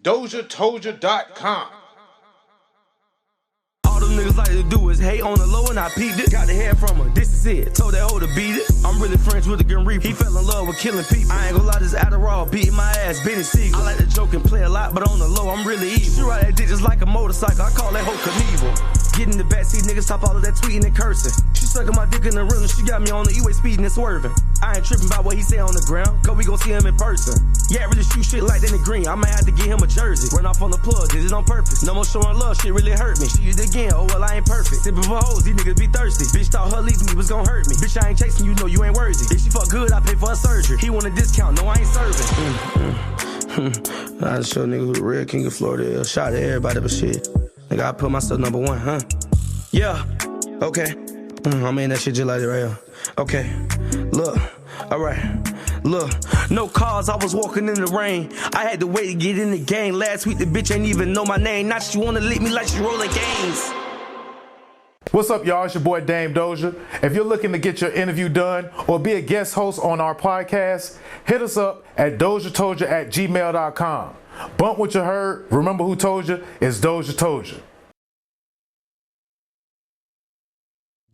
DOZHATOLDYA.COM. All them niggas like to do is hate on the low, and I peeped it. Got the hair from her, this is it. Told that hoe to beat it. I'm really friends with the Gun Reaper. He fell in love with killing people. I ain't gonna lie, this Adderall beating my ass, Benny Siegel. I like to joke and play a lot, but on the low, I'm really evil. She ride that dick just like a motorcycle. I call that hoe Knievel. Get in the backseat, niggas stop all of that tweeting and cursing. She sucking my dick in the rhythm, she got me on the E-way speeding and swerving. I ain't tripping about what he say on the ground, cause we gon' see him in person. Yeah, really shoot shit like Danny Green, I might have to get him a jersey. Run off on the plug, did it on purpose. No more showing love, shit really hurt me. She used it again, oh well I ain't perfect. Sipping for hoes, these niggas be thirsty. Bitch thought her leaving me was gon' hurt me. Bitch I ain't chasing you, know you ain't worthy. If she fuck good, I pay for her surgery. He want a discount, no I ain't serving. I just show nigga who the real king of Florida is. Shout to everybody but shit. Nigga I put myself number one, huh? Yeah, okay. I mean that shit just like it right here. Okay, look, alright. Look, no cars, I was walking in the rain. I had to wait to get in the game. Last week the bitch ain't even know my name. Now she wanna lick me like she rolling games. What's up, y'all? It's your boy Dame Dozha. If you're looking to get your interview done or be a guest host on our podcast, hit us up at DozhaToldya.COM. Bump what you heard. Remember who told you? It's DozhaToldya.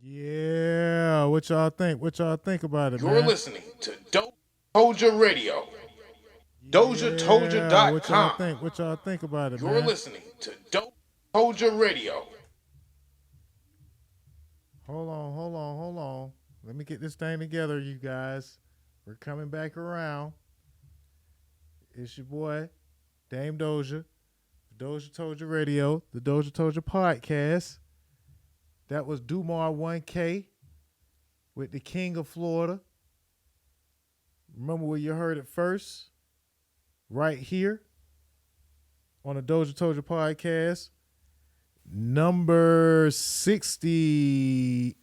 Yeah, what y'all think? What y'all think about it, You're man? listening to DOZHA Radio. DOZHATOLDYA.COM. What y'all think? What y'all think about it, You're man? listening to DOZHA Radio. Hold on. Let me get this thing together, you guys. We're coming back around. It's your boy, Dame Dozha, DozhaToldya Radio, the DozhaToldya Podcast. That was Dumar 1K with the King of Florida. Remember where you heard it first? Right here on the DozhaToldya Podcast. Number 68.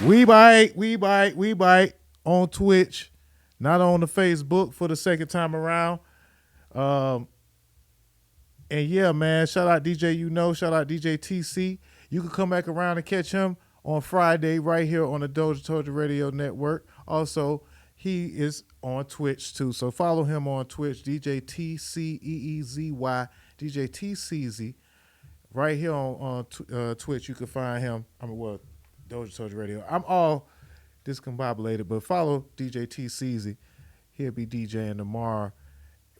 We bite on Twitch, not on the Facebook for the second time around. And yeah, man, shout out DJ shout out DJ TC. You can come back around and catch him on Friday right here on the DozhaToldya Radio Network. Also, he is on Twitch too, so follow him on Twitch, DJ TCEEZY, DJ TCZ. Right here on Twitch, you can find him. DozhaToldya Radio. I'm all discombobulated, but follow DJ TCZ. He'll be DJing tomorrow,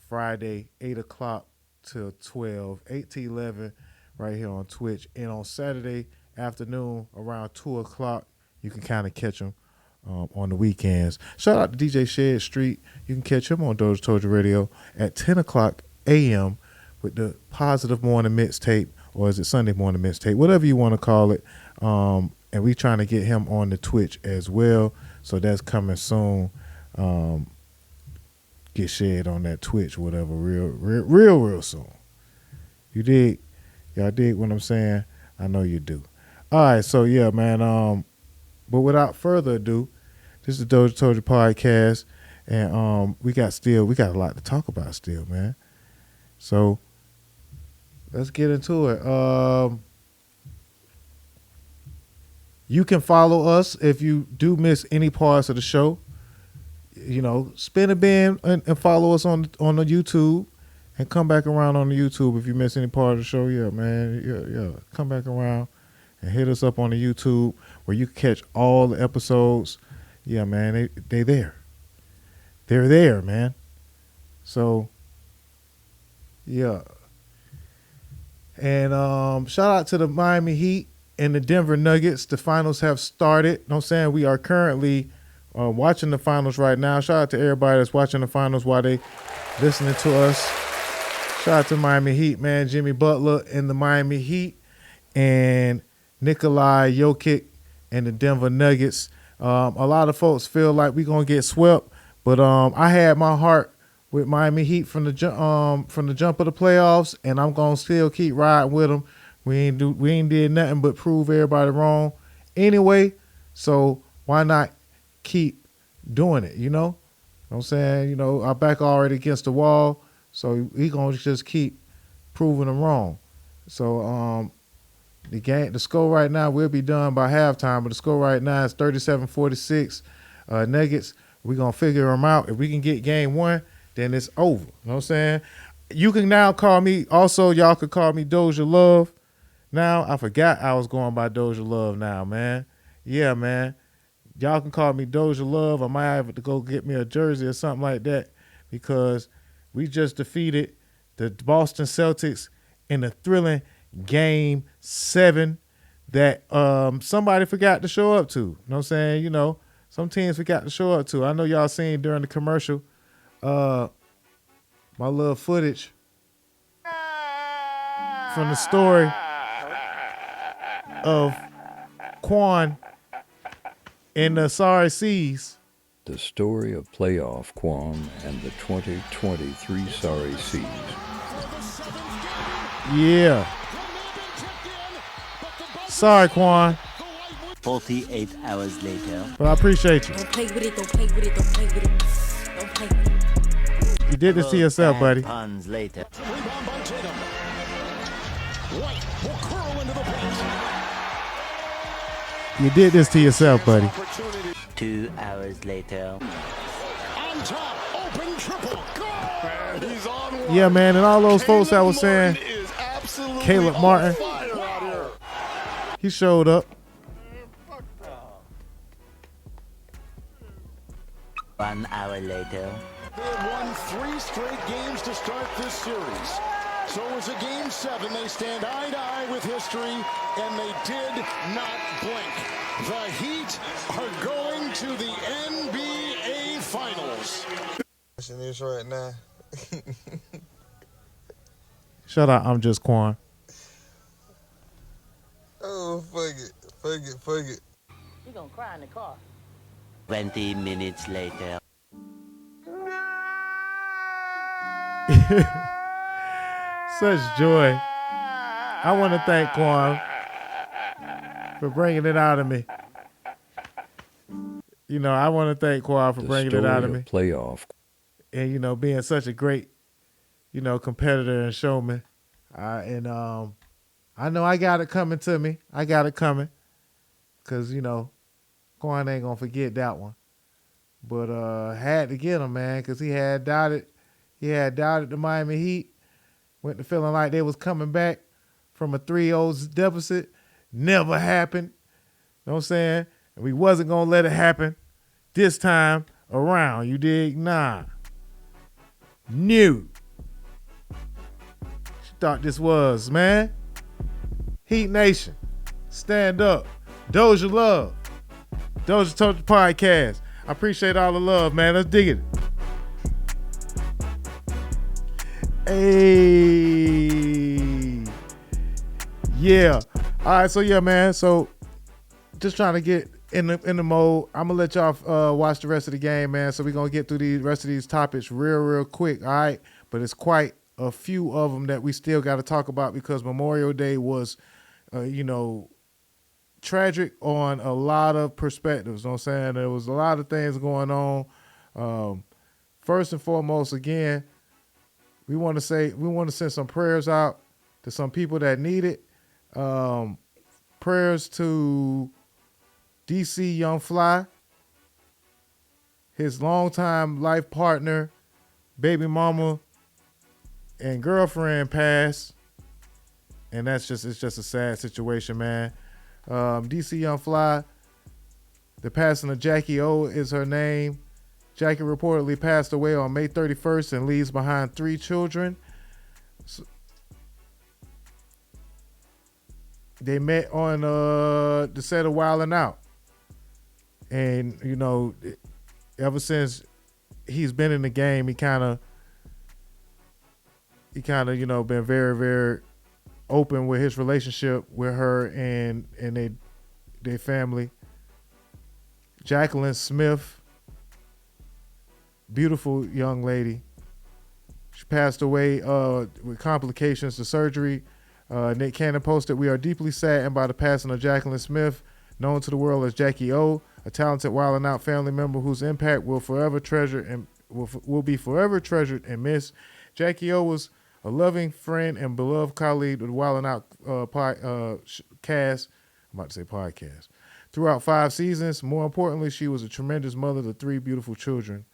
Friday, 8 o'clock till 12, 8 to 11, right here on Twitch. And on Saturday afternoon, around 2 o'clock, you can kind of catch him on the weekends. Shout out to DJ Shed Street. You can catch him on DozhaToldya Radio at 10 o'clock a.m. with the Positive Morning Mixtape, or is it Sunday Morning Mixtape, whatever you want to call it. And we trying to get him on the Twitch as well, so that's coming soon. Get shared on that Twitch, whatever, real soon. You dig? Y'all dig what I'm saying? I know you do. All right, so yeah, man. But without further ado, this is the DozhaToldya Podcast, and we got a lot to talk about still, man. So let's get into it. You can follow us if you do miss any parts of the show. Spin a bin and follow us on the YouTube, and come back around on the YouTube if you miss any part of the show. Yeah, man. Yeah. Come back around and hit us up on the YouTube where you can catch all the episodes. Yeah, man. They there. They're there, man. So, yeah. And shout out to the Miami Heat and the Denver Nuggets. The finals have started. You know what I'm saying? We are currently watching the finals right now. Shout out to everybody that's watching the finals while they listening to us. Shout out to Miami Heat, man. Jimmy Butler and the Miami Heat, and Nikolai Jokic and the Denver Nuggets. A lot of folks feel like we're gonna get swept, but I had my heart with Miami Heat from the jump of the playoffs, and I'm gonna still keep riding with them. We ain't did nothing but prove everybody wrong anyway. So why not keep doing it? You know what I'm saying? Our back already against the wall, so we gonna just keep proving them wrong. So the score right now, we'll be done by halftime, but the score right now is 37-46. Nuggets, we're going to figure them out. If we can get game one, then it's over. You know what I'm saying? You can now call me, also y'all could call me Dozha Love. Now, I forgot I was going by Dozha Love now, man. Yeah, man. Y'all can call me Dozha Love. I might have to go get me a jersey or something like that because we just defeated the Boston Celtics in a thrilling Game 7 that somebody forgot to show up to. You know what I'm saying? You know, some teams forgot to show up to. I know y'all seen during the commercial my little footage from the story of Quan in the Sorry Seas. The story of playoff Quan and the 2023 Sorry Seas. Yeah. Sorry, Quan. 48 hours later. But I appreciate you. Don't play with it, don't play with it, don't play with it. Don't play with it. You did this to yourself, buddy. Puns later. Rebound by Tatum. White will curl into the paint. You did this to yourself, buddy. 2 hours later. On top, open triple. And he's on one. Yeah, man, and all those folks that was saying Is absolutely Caleb on Martin, fire out here. he showed up. 1 hour later. They have won 3 straight games to start this series. So it was a Game 7. They stand eye to eye with history, and they did not blink. The Heat are going to the NBA Finals. Watching this right now. Shut up, I'm just Quan. Oh, fuck it. You gonna cry in the car. 20 minutes later. Such joy. I want to thank Quan for bringing it out of me. You know, I want to thank Quan for bringing it out of me. Playoff. And, you know, being such a great, you know, competitor and showman. I know I got it coming to me. I got it coming. Because, you know, Quan ain't going to forget that one. But had to get him, man, because he had doubted the Miami Heat. Went to feeling like they was coming back from a 3-0 deficit. Never happened. You know what I'm saying? And we wasn't going to let it happen this time around. You dig? Nah. New. She thought this was, man. Heat Nation. Stand up. Dozha Love. DozhaToldya Podcast. I appreciate all the love, man. Let's dig it. Hey. Yeah. All right, so yeah, man. So just trying to get in the mode. I'm gonna let y'all watch the rest of the game, man. So we're gonna get through the rest of these topics real quick, all right? But it's quite a few of them that we still got to talk about because Memorial Day was, you know, tragic on a lot of perspectives. You know what I'm saying? There was a lot of things going on. First and foremost, again, we want to send some prayers out to some people that need it. Prayers to DC YoungFLY, his longtime life partner, baby mama, and girlfriend passed, and it's just a sad situation, man. DC YoungFLY, the passing of Jackie O is her name. Jackie reportedly passed away on May 31st and leaves behind 3 children. So they met on the set of Wildin' Out. And, you know, ever since he's been in the game, he kind of, you know, been very, very open with his relationship with her and their family. Jacklyn Smith, beautiful young lady. She passed away with complications to surgery. Nick Cannon posted, "We are deeply saddened by the passing of Jacklyn Smith, known to the world as Jackie O, a talented Wildin' Out family member whose impact will forever treasure and will be forever treasured and missed. Jackie O was a loving friend and beloved colleague of the Wildin' Out cast. I'm about to say podcast. Throughout 5 seasons. More importantly, she was a tremendous mother to 3 beautiful children.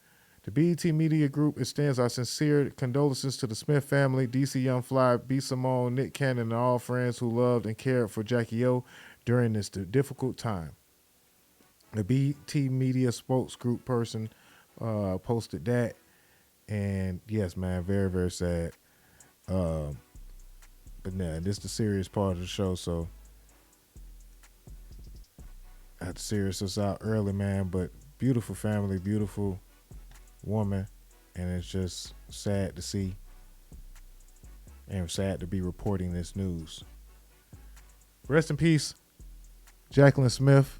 The BET Media Group extends our sincere condolences to the Smith family, DC YoungFLY, B. Simone, Nick Cannon, and all friends who loved and cared for Jackie O during this difficult time. The BET Media spokesgroup person posted that. And yes, man, very, very sad. But nah, this is the serious part of the show, so I had to serious us out early, man. But beautiful family, beautiful woman, and it's just sad to see and sad to be reporting this news. Rest in peace, Jacklyn Smith.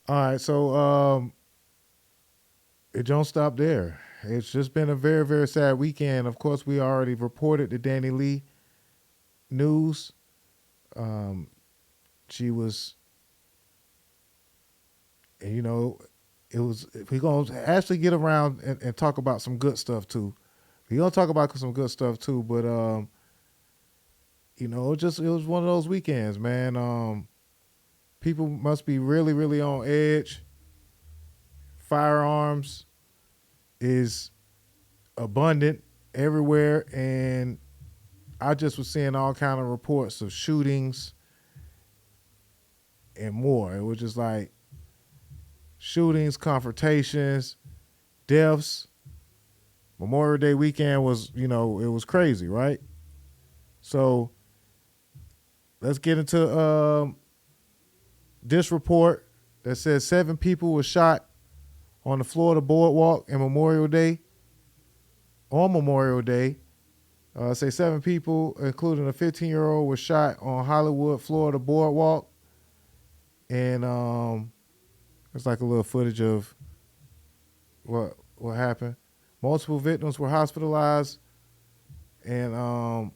All right, so it don't stop there. It's just been a very, very sad weekend. Of course, we already reported the Danny Lee news. She was, you know, we're going to actually get around and talk about some good stuff too. We're going to talk about some good stuff too, but, you know, it was one of those weekends, man. People must be really, really on edge. Firearms is abundant everywhere, and I just was seeing all kind of reports of shootings and more. It was just like shootings, confrontations, deaths. Memorial Day weekend was, you know, it was crazy, right? So let's get into this report that says 7 people were shot on the Florida boardwalk on Memorial Day. Say 7 people, including a 15-year-old, were shot on Hollywood, Florida boardwalk. And it's like a little footage of what happened. Multiple victims were hospitalized. And I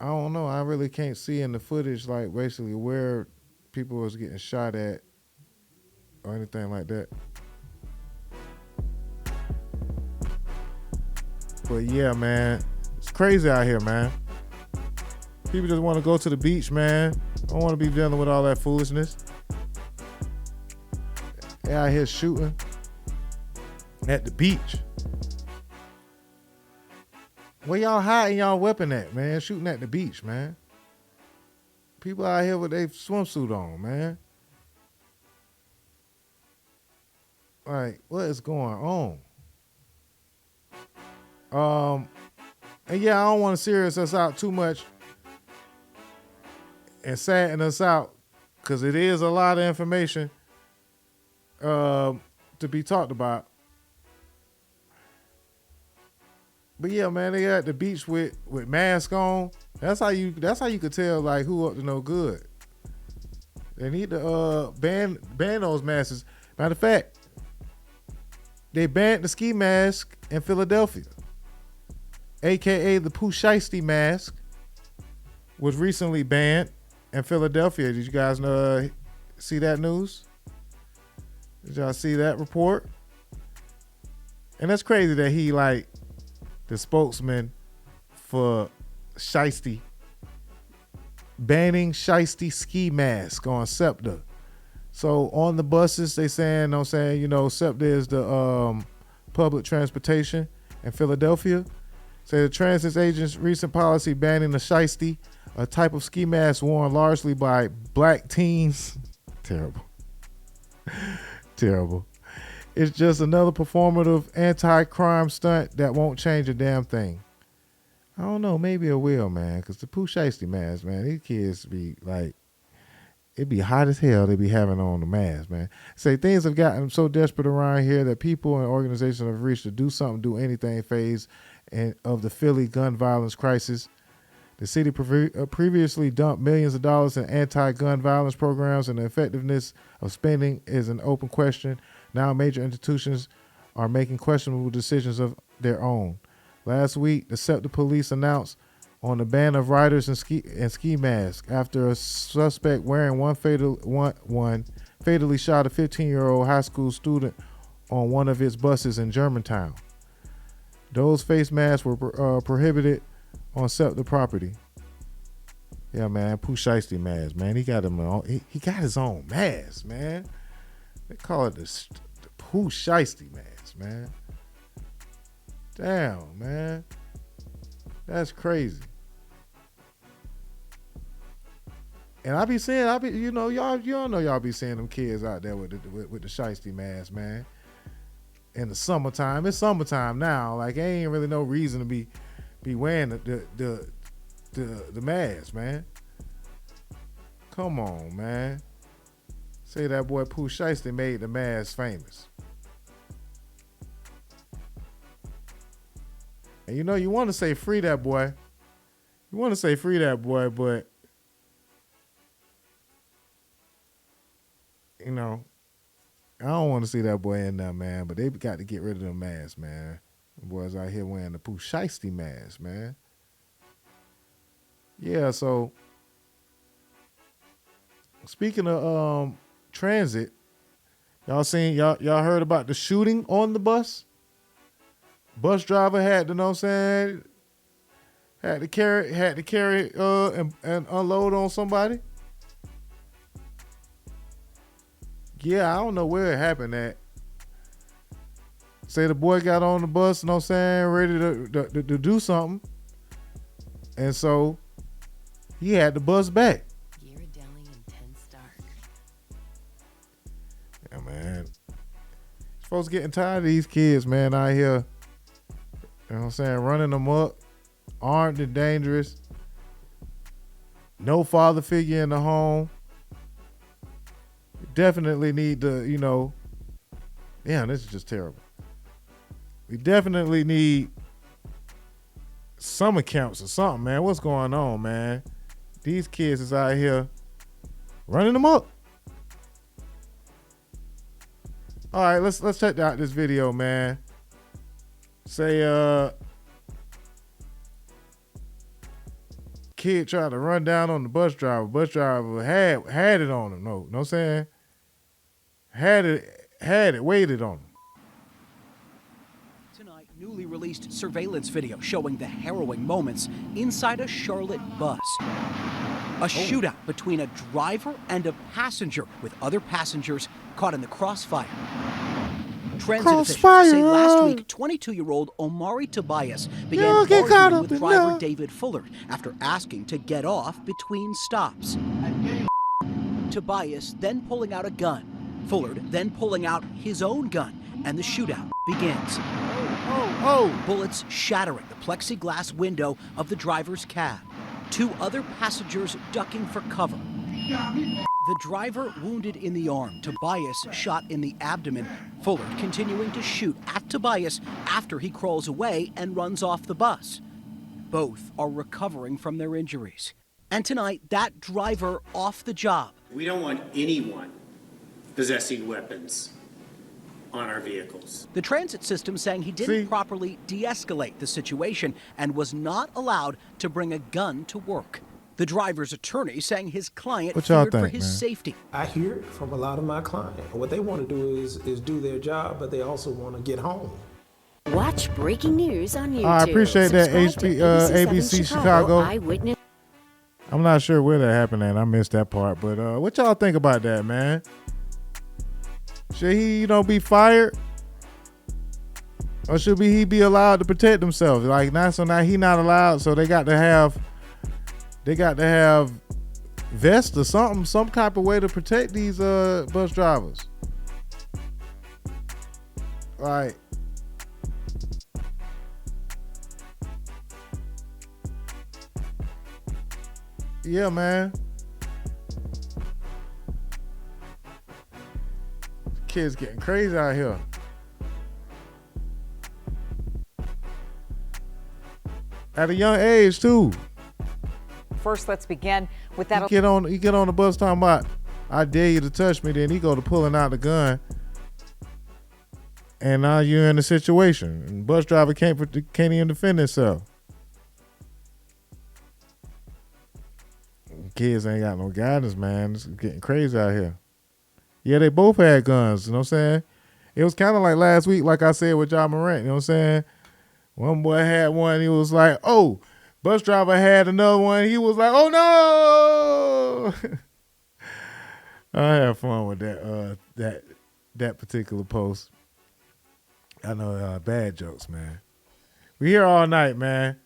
don't know. I really can't see in the footage, like, basically where people was getting shot at or anything like that. But yeah, man, it's crazy out here, man. People just want to go to the beach, man. Don't want to be dealing with all that foolishness. They out here shooting at the beach. Where y'all hiding y'all weapon at, man? Shooting at the beach, man. People out here with their swimsuit on, man. Like, what is going on? And yeah, I don't want to serious us out too much and sadden us out, because it is a lot of information to be talked about. But yeah, man, they at the beach with masks on. That's how you could tell, like, who up to no good. They need to ban those masks. Matter of fact, they banned the ski mask in Philadelphia, aka the Pooh Shiesty mask was recently banned in Philadelphia. Did you guys see that news? Did y'all see that report? And that's crazy that he, like, the spokesman for Shiesty, banning Shiesty ski mask on SEPTA. So on the buses, they saying, you know, SEPTA is the public transportation in Philadelphia. Say the transit agent's recent policy banning the Shiesty, a type of ski mask worn largely by black teens. Terrible. Terrible. It's just another performative anti-crime stunt that won't change a damn thing. I don't know. Maybe it will, man. Because the Pooh Shiesty mask, man, these kids be like, it be hot as hell they be having on the mask, man. Say things have gotten so desperate around here that people and organizations have reached the do something, do anything phase of the Philly gun violence crisis. The city previously dumped millions of dollars in anti-gun violence programs, and the effectiveness of spending is an open question. Now major institutions are making questionable decisions of their own. Last week, the SEPTA police announced on the ban of riders and ski masks after a suspect wearing one fatally shot a 15-year-old high school student on one of its buses in Germantown. Those face masks were prohibited on SEPTA property. Yeah, man, Pooh Shiesty mask, man. He got he got his own mask, man. They call it the Pooh Shiesty mask, man. Damn, man. That's crazy. And y'all know y'all be seeing them kids out there with the Shiesty mask, man. In the summertime, it's summertime now. Like, ain't really no reason to be wearing the mask, man. Come on, man. Say that boy Pooh Shiesty made the mask famous. And you want to say free that boy. You want to say free that boy, but I don't want to see that boy in there, man. But they got to get rid of them masks, man. The boys out here wearing the Pooh Shiesty mask, man. Yeah, so speaking of transit, y'all heard about the shooting on the bus? Bus driver had to, had to carry and unload on somebody. Yeah, I don't know where it happened at. Say the boy got on the bus, ready to do something. And so he had to bus back. Yeah, man. Folks getting tired of these kids, man, out here. Running them up, armed and dangerous. No father figure in the home. Definitely need to, this is just terrible. We definitely need summer camps or something, man. What's going on, man? These kids is out here running them up. All right, let's check out this video, man. Say, kid tried to run down on the bus driver. Bus driver had it on him. Know what I'm saying? Had it, waited on him. Tonight, newly released surveillance video showing the harrowing moments inside a Charlotte bus. A shootout between a driver and a passenger, with other passengers caught in the crossfire. Transit officials say last week, 22-year-old Omari Tobias began arguing with driver David Fullard after asking to get off between stops. Tobias then pulling out a gun. Fullard then pulling out his own gun, and the shootout begins. Bullets shattering the plexiglass window of the driver's cab. Two other passengers ducking for cover. The driver wounded in the arm, Tobias shot in the abdomen. Fullard continuing to shoot at Tobias after he crawls away and runs off the bus. Both are recovering from their injuries. And tonight, that driver off the job. We don't want anyone possessing weapons on our vehicles. The transit system saying he didn't properly de-escalate the situation and was not allowed to bring a gun to work. The driver's attorney saying his client feared for his safety. I hear it from a lot of my clients. What they want to do is do their job, but they also want to get home. Watch breaking news on YouTube. I appreciate that, ABC Chicago. Eyewitness. I'm not sure where that happened at. I missed that part. But what y'all think about that, man? Should he, be fired? Or should he be allowed to protect himself? Like, now he not allowed, so they got to have vests or something, some type of way to protect these bus drivers. Like, yeah, man. Kids getting crazy out here. At a young age too. First, let's begin with that. He get on the bus talking about, I dare you to touch me. Then he go to pulling out the gun, and now you're in a situation. And bus driver can't even defend himself. Kids ain't got no guidance, man. It's getting crazy out here. Yeah, they both had guns. You know what I'm saying? It was kind of like last week, like I said, with John Morant. You know what I'm saying? One boy had one. He was like, oh, bus driver had another one. He was like, oh, no. I had fun with that particular post. I know bad jokes, man. We here all night, man.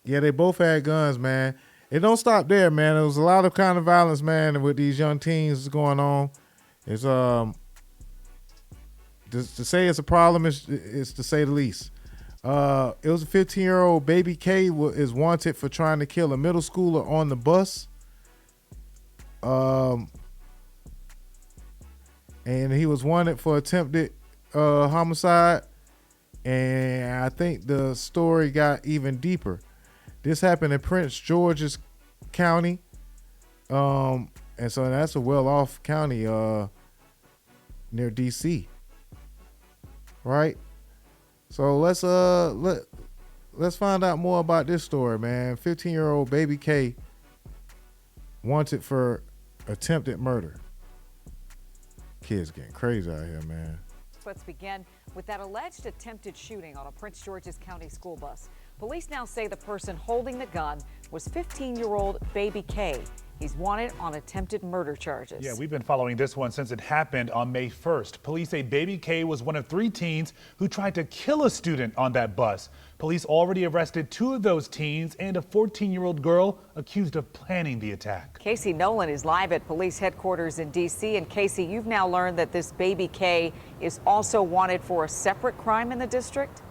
Yeah, they both had guns, man. It don't stop there, man. There was a lot of kind of violence, man, with these young teens going on. It's to say it's a problem is to say the least. It was a 15-year-old baby K is wanted for trying to kill a middle schooler on the bus. And he was wanted for attempted homicide. And I think the story got even deeper. This happened in Prince George's County. And so that's a well-off county near DC. Right? So let's find out more about this story, man. 15-year-old baby K wanted for attempted murder. Kids getting crazy out here, man. Let's begin with that alleged attempted shooting on a Prince George's County school bus. Police now say the person holding the gun was 15-year-old baby K. He's wanted on attempted murder charges. Yeah, we've been following this one since it happened on May 1st. Police say baby K was one of 3 teens who tried to kill a student on that bus. Police already arrested 2 of those teens and a 14-year-old girl accused of planning the attack. Casey Nolan is live at police headquarters in D.C. And Casey, you've now learned that this baby K is also wanted for a separate crime in the district?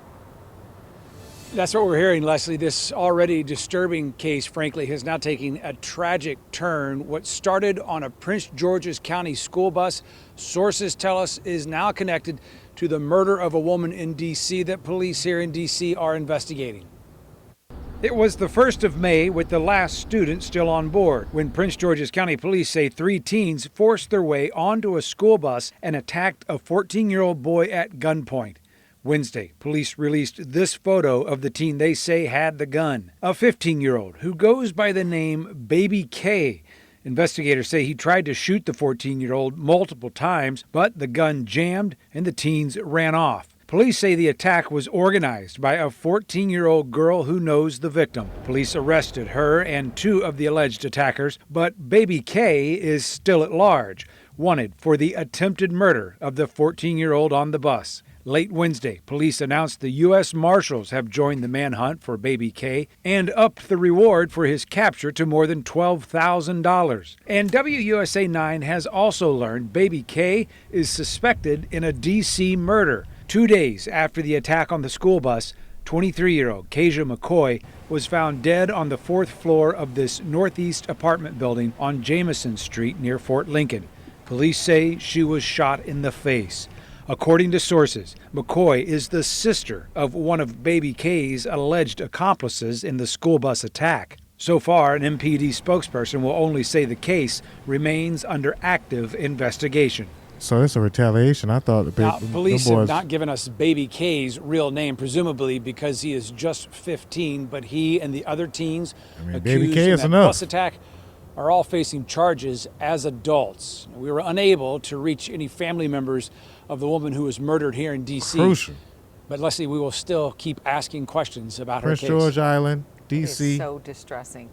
That's what we're hearing, Leslie. This already disturbing case, frankly, has now taken a tragic turn. What started on a Prince George's County school bus, sources tell us, is now connected to the murder of a woman in D.C. that police here in D.C. are investigating. It was the 1st of May with the last student still on board when Prince George's County police say 3 teens forced their way onto a school bus and attacked a 14-year-old boy at gunpoint. Wednesday, police released this photo of the teen they say had the gun, a 15-year-old who goes by the name Baby K. Investigators say he tried to shoot the 14-year-old multiple times, but the gun jammed and the teens ran off. Police say the attack was organized by a 14-year-old girl who knows the victim. Police arrested her and 2 of the alleged attackers, but Baby K is still at large, wanted for the attempted murder of the 14-year-old on the bus. Late Wednesday, police announced the U.S. Marshals have joined the manhunt for Baby K and upped the reward for his capture to more than $12,000. And WUSA 9 has also learned Baby K is suspected in a D.C. murder. 2 days after the attack on the school bus, 23-year-old Kasia McCoy was found dead on the 4th floor of this northeast apartment building on Jameson Street near Fort Lincoln. Police say she was shot in the face. According to sources, McCoy is the sister of one of Baby K's alleged accomplices in the school bus attack. So far, an MPD spokesperson will only say the case remains under active investigation. So it's a retaliation. I thought police have not given us Baby K's real name, presumably because he is just 15, but he and the other teens accused in that bus attack are all facing charges as adults. We were unable to reach any family members of the woman who was murdered here in D.C. Crucial. But Leslie, we will still keep asking questions about her case. Prince George Island, D.C. It is so distressing,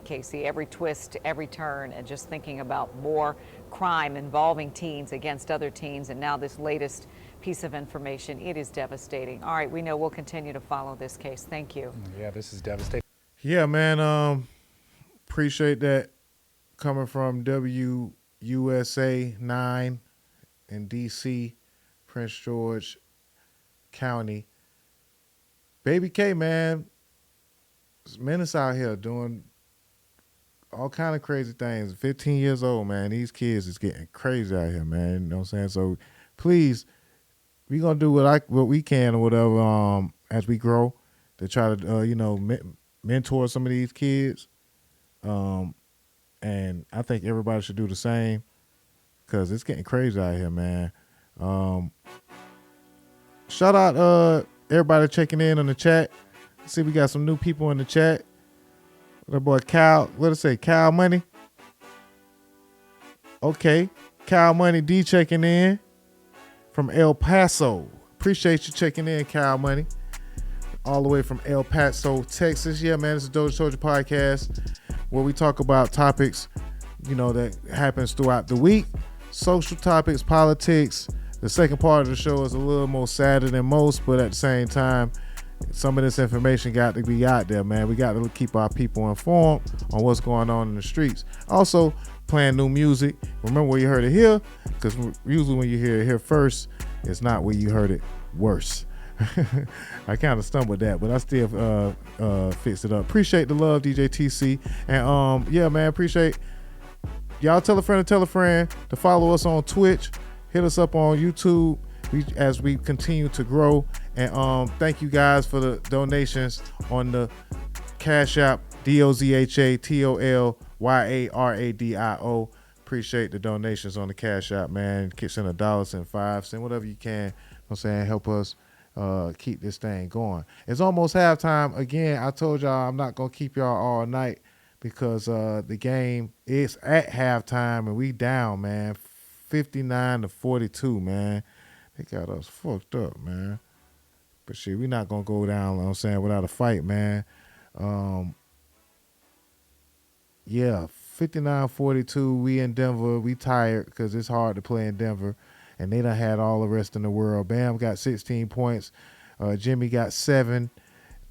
Casey. Every twist, every turn, and just thinking about more crime involving teens against other teens, and now this latest piece of information. It is devastating. All right, we know we'll continue to follow this case. Thank you. Yeah, this is devastating. Yeah, man. Appreciate that coming from WUSA 9 in D.C., Prince George County. Baby K, man, menace out here doing all kind of crazy things. 15 years old, man. These kids is getting crazy out here, man. You know what I'm saying? So please, we're gonna do what we can or whatever as we grow to try to mentor some of these kids. And I think everybody should do the same because it's getting crazy out here, man. Shout out everybody checking in on the chat. See, we got some new people in the chat. That boy Cal, what did it say? Cal Money. Okay. Kyle Money D checking in from El Paso. Appreciate you checking in, Kyle Money. All the way from El Paso, Texas. Yeah, man, it's the DozhaToldya Podcast where we talk about topics, that happens throughout the week. Social topics, politics. The second part of the show is a little more sadder than most, but at the same time, some of this information got to be out there, man. We got to keep our people informed on what's going on in the streets. Also, playing new music. Remember where you heard it here, because usually when you hear it here first, it's not where you heard it worse. I kind of stumbled that, but I still fixed it up. Appreciate the love, DJ TC. And yeah, man, appreciate y'all. Tell a friend to follow us on Twitch. Hit us up on YouTube as we continue to grow. And thank you guys for the donations on the Cash App, DOZHATOLYARADIO. Appreciate the donations on the Cash App, man. Send $1, send $5, send whatever you can. You know what I'm saying? Help us keep this thing going. It's almost halftime. Again, I told y'all I'm not going to keep y'all all night because the game is at halftime and we down, man. 59-42, man. They got us fucked up, man. But shit, we're not going to go down, you know what I'm saying, without a fight, man. Yeah, 59-42. We in Denver. We tired because it's hard to play in Denver. And they done had all the rest in the world. Bam got 16 points. Jimmy got 7,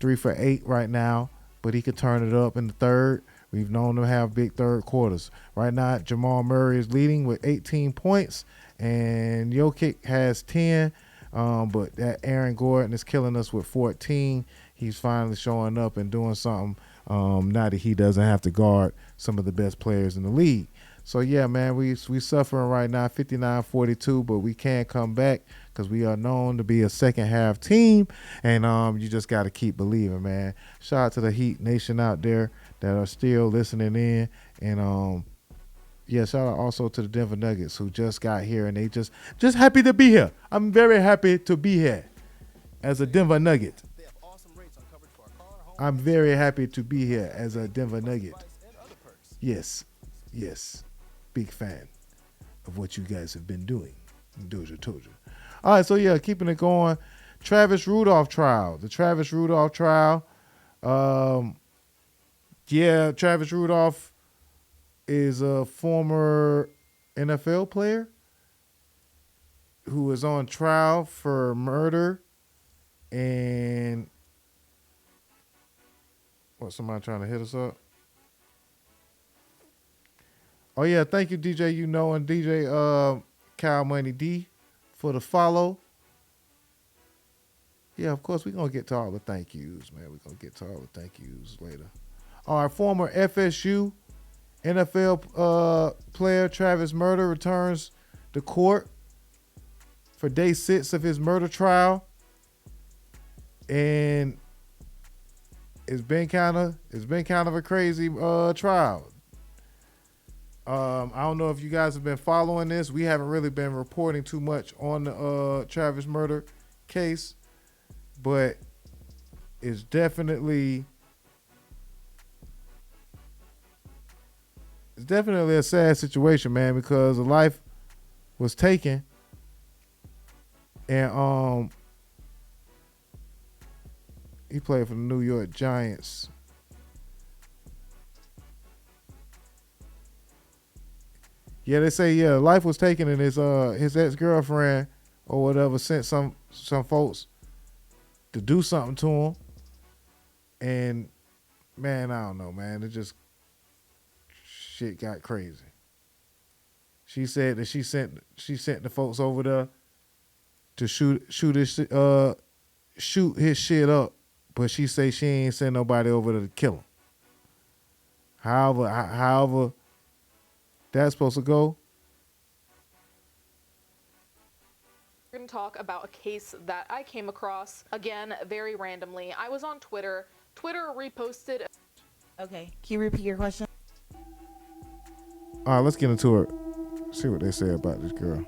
3 for 8 right now. But he could turn it up in the third. We've known them have big third quarters. Right now, Jamal Murray is leading with 18 points. And Jokic has 10. But that Aaron Gordon is killing us with 14. He's finally showing up and doing something now that he doesn't have to guard some of the best players in the league. So, yeah, man, we suffering right now, 59-42, but we can come back because we are known to be a second-half team, and you just got to keep believing, man. Shout out to the Heat Nation out there that are still listening in, and, yeah, shout out also to the Denver Nuggets who just got here, and they just happy to be here. I'm very happy to be here as a Denver Nugget. I'm very happy to be here as a Denver Nugget. Yes. Big fan of what you guys have been doing. DozhaToldya. All right, so yeah, keeping it going. Travis Rudolph trial. The Travis Rudolph trial. Yeah, Travis Rudolph is a former NFL player who is on trial for murder and somebody trying to hit us up? Oh, yeah, thank you, DJ and DJ Kyle Money D for the follow. Yeah, of course, we're going to get to all the thank yous, man. We're going to get to all the thank yous later. All right, former FSU NFL player Travis Murder returns to court for day 6 of his murder trial. And it's been kind of a crazy trial. I don't know if you guys have been following this. We haven't really been reporting too much on the Travis murder case, but it's definitely a sad situation, man, because a life was taken, and he played for the New York Giants. Yeah, they say life was taken, and his ex-girlfriend or whatever sent some folks to do something to him. And man, I don't know, man. It just shit got crazy. She said that she sent the folks over there to shoot his shit up, but she say she ain't send nobody over there to kill him. However that's supposed to go. We're going to talk about a case that I came across, again, very randomly. I was on Twitter. Twitter reposted. Okay, can you repeat your question? All right, let's get into it. See what they say about this girl.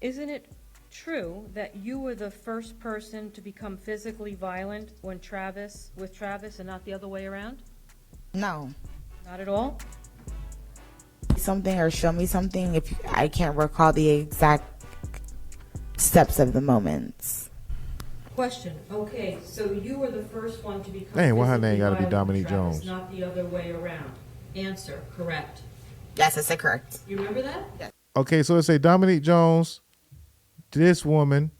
Isn't it true that you were the first person to become physically violent with Travis and not the other way around? No. Not at all? something or show me something if I can't recall the exact steps of the moments. Question. Okay, so you were the first one to become Dang, why her name physically gotta be violent Dominique with Travis, Jones? not the other way around. Answer, correct. Yes, I said correct. You remember that? Yes. Okay, so it say Dominique Jones, this woman.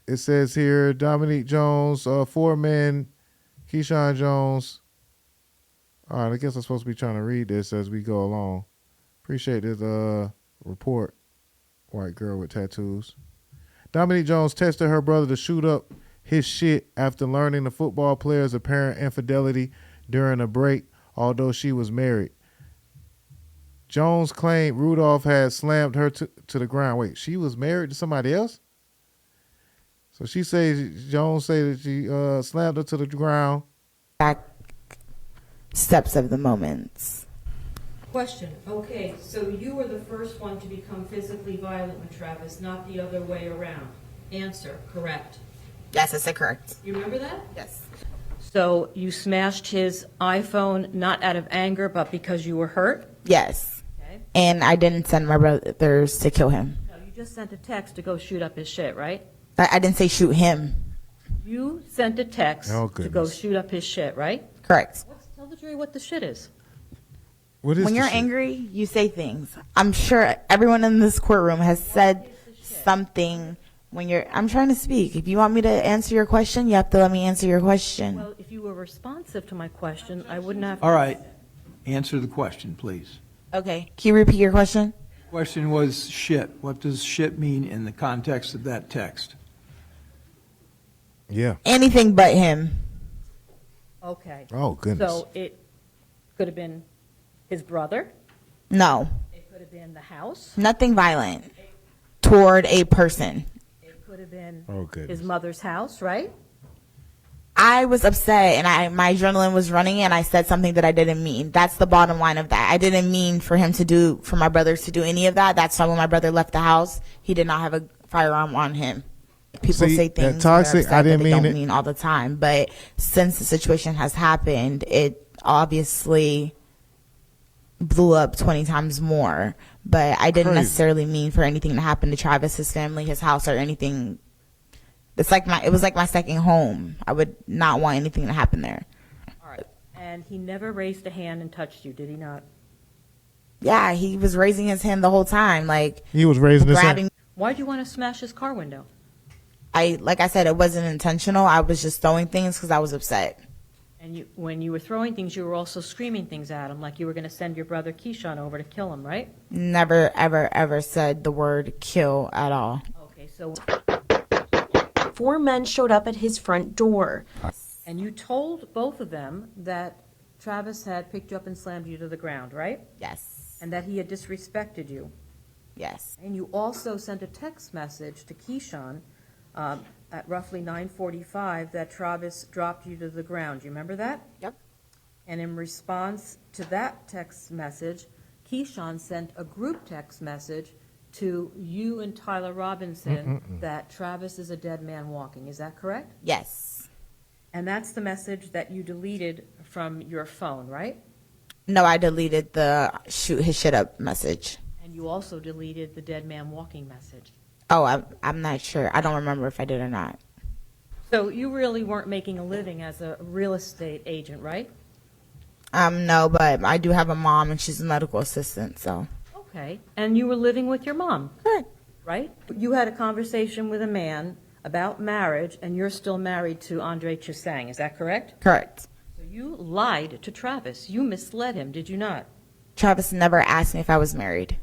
It says here Dominique Jones, 4 men, Keyshawn Jones. All right, I guess I'm supposed to be trying to read this as we go along. Appreciate this report. White girl with tattoos. Dominique Jones tested her brother to shoot up his shit after learning the football player's apparent infidelity during a break, although she was married. Jones claimed Rudolph had slammed her to the ground. Wait, she was married to somebody else? So Jones said that she slammed her to the ground. Steps of the moments. Question. Okay, so you were the first one to become physically violent with Travis, not the other way around. Answer, correct. Yes, I said correct. You remember that? Yes. So you smashed his iPhone not out of anger, but because you were hurt? Yes. Okay. And I didn't send my brothers to kill him. No, you just sent a text to go shoot up his shit, right? I didn't say shoot him. You sent a text to go shoot up his shit, right? Correct. Tell the jury what the shit is. What is when you're shit? angry, you say things. I'm sure everyone in this courtroom has said something when you're... I'm trying to speak. If you want me to answer your question, you have to let me answer your question. Well, if you were responsive to my question, I wouldn't have... All right. Answer the question, please. Okay. Can you repeat your question? Question was shit. What does shit mean in the context of that text? Yeah. Anything but him. Okay. Oh, goodness. So it could have been his brother? No. It could have been the house? Nothing violent toward a person. It could have been goodness. his mother's house, right? I was upset and my adrenaline was running and I said something that I didn't mean. That's the bottom line of that. I didn't mean for my brothers to do any of that. That's why when my brother left the house, he did not have a firearm on him. People say things that toxic, that I didn't they mean don't it. mean all the time. But since the situation has happened, it obviously blew up 20 times more. But I didn't necessarily mean for anything to happen to Travis, his family, his house, or anything. It was like my second home. I would not want anything to happen there. All right. And he never raised a hand and touched you, did he not? Yeah, he was raising his hand the whole time. Like he was raising his grabbing. hand. Why'd you want to smash his car window? Like I said, it wasn't intentional. I was just throwing things because I was upset. And when you were throwing things, you were also screaming things at him, like you were going to send your brother Keyshawn over to kill him, right? Never, ever, ever said the word kill at all. Okay, so 4 men showed up at his front door. And you told both of them that Travis had picked you up and slammed you to the ground, right? Yes. And that he had disrespected you. Yes. And you also sent a text message to Keyshawn at roughly 9:45 that Travis dropped you to the ground. Do you remember that? Yep. And in response to that text message, Keyshawn sent a group text message to you and Tyler Robinson that Travis is a dead man walking. Is that correct? Yes. And that's the message that you deleted from your phone, right? No, I deleted the shoot his shit up message. And you also deleted the dead man walking message. Oh, I'm not sure. I don't remember if I did or not. So you really weren't making a living as a real estate agent, right? No, but I do have a mom and she's a medical assistant, so. Okay. And you were living with your mom? Correct. Right? You had a conversation with a man about marriage, and you're still married to Andre Chusang. Is that correct? Correct. So you lied to Travis. You misled him, did you not? Travis never asked me if I was married.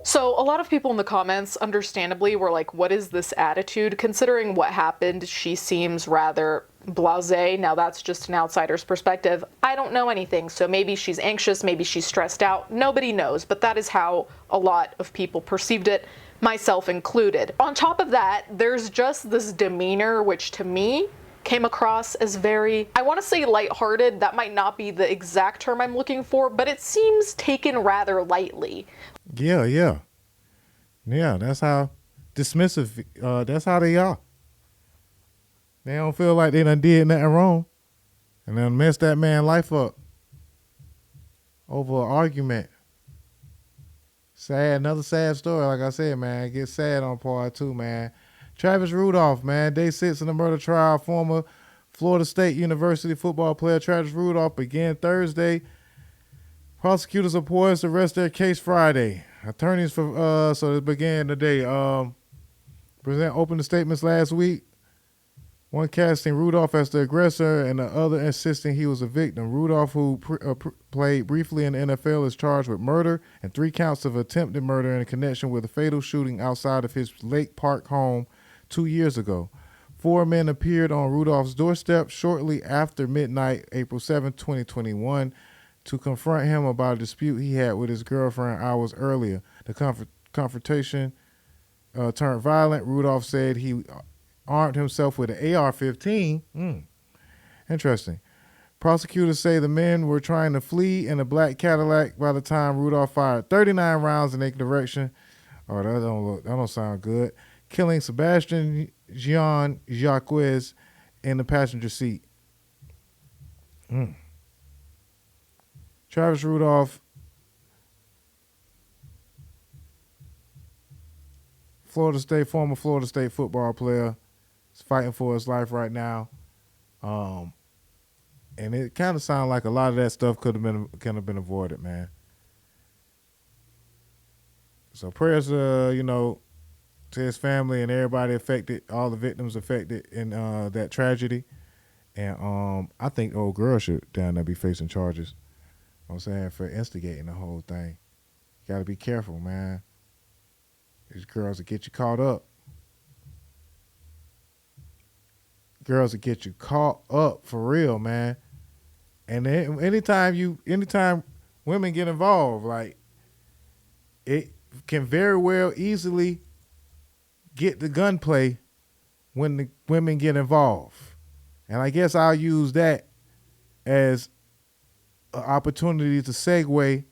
So a lot of people in the comments, understandably, were like, what is this attitude? Considering what happened, she seems rather blasé. Now that's just an outsider's perspective. I don't know anything, so maybe she's anxious, maybe she's stressed out. Nobody knows, but that is how a lot of people perceived it, myself included. On top of that, there's just this demeanor, which to me came across as very, I want to say lighthearted. That might not be the exact term I'm looking for, but it seems taken rather lightly. Yeah, that's how dismissive, that's how they are. They don't feel like they done did nothing wrong and then messed that man's life up. over an argument. Sad, another sad story. Like I said, man, get sad on part 2, man. Travis Rudolph, man, day 6 in the murder trial. Former Florida State University football player Travis Rudolph began Thursday. Prosecutors are poised to arrest their case Friday. Attorneys for so it began today. Opened the statements last week. One casting Rudolph as the aggressor and the other insisting he was a victim. Rudolph, who played briefly in the NFL, is charged with murder and 3 counts of attempted murder in connection with a fatal shooting outside of his Lake Park home 2 years ago. 4 men appeared on Rudolph's doorstep shortly after midnight, April 7, 2021, to confront him about a dispute he had with his girlfriend hours earlier. The confrontation turned violent. Rudolph said he armed himself with an AR-15. Interesting. Prosecutors say the men were trying to flee in a black Cadillac by the time Rudolph fired 39 rounds in their direction. Oh, that don't sound good. Killing Sebastian Jean Jacques in the passenger seat. Travis Rudolph, former Florida State football player, is fighting for his life right now. And it kind of sounded like a lot of that stuff could have been avoided, man. So prayers, to his family and everybody affected, all the victims affected in that tragedy. And I think the old girl should down there be facing charges. You know what I'm saying, for instigating the whole thing. You got to be careful, man. These girls will get you caught up. Girls will get you caught up for real, man. And then anytime women get involved, like, it can very well easily get the gunplay when the women get involved. And I guess I'll use that as an opportunity to segue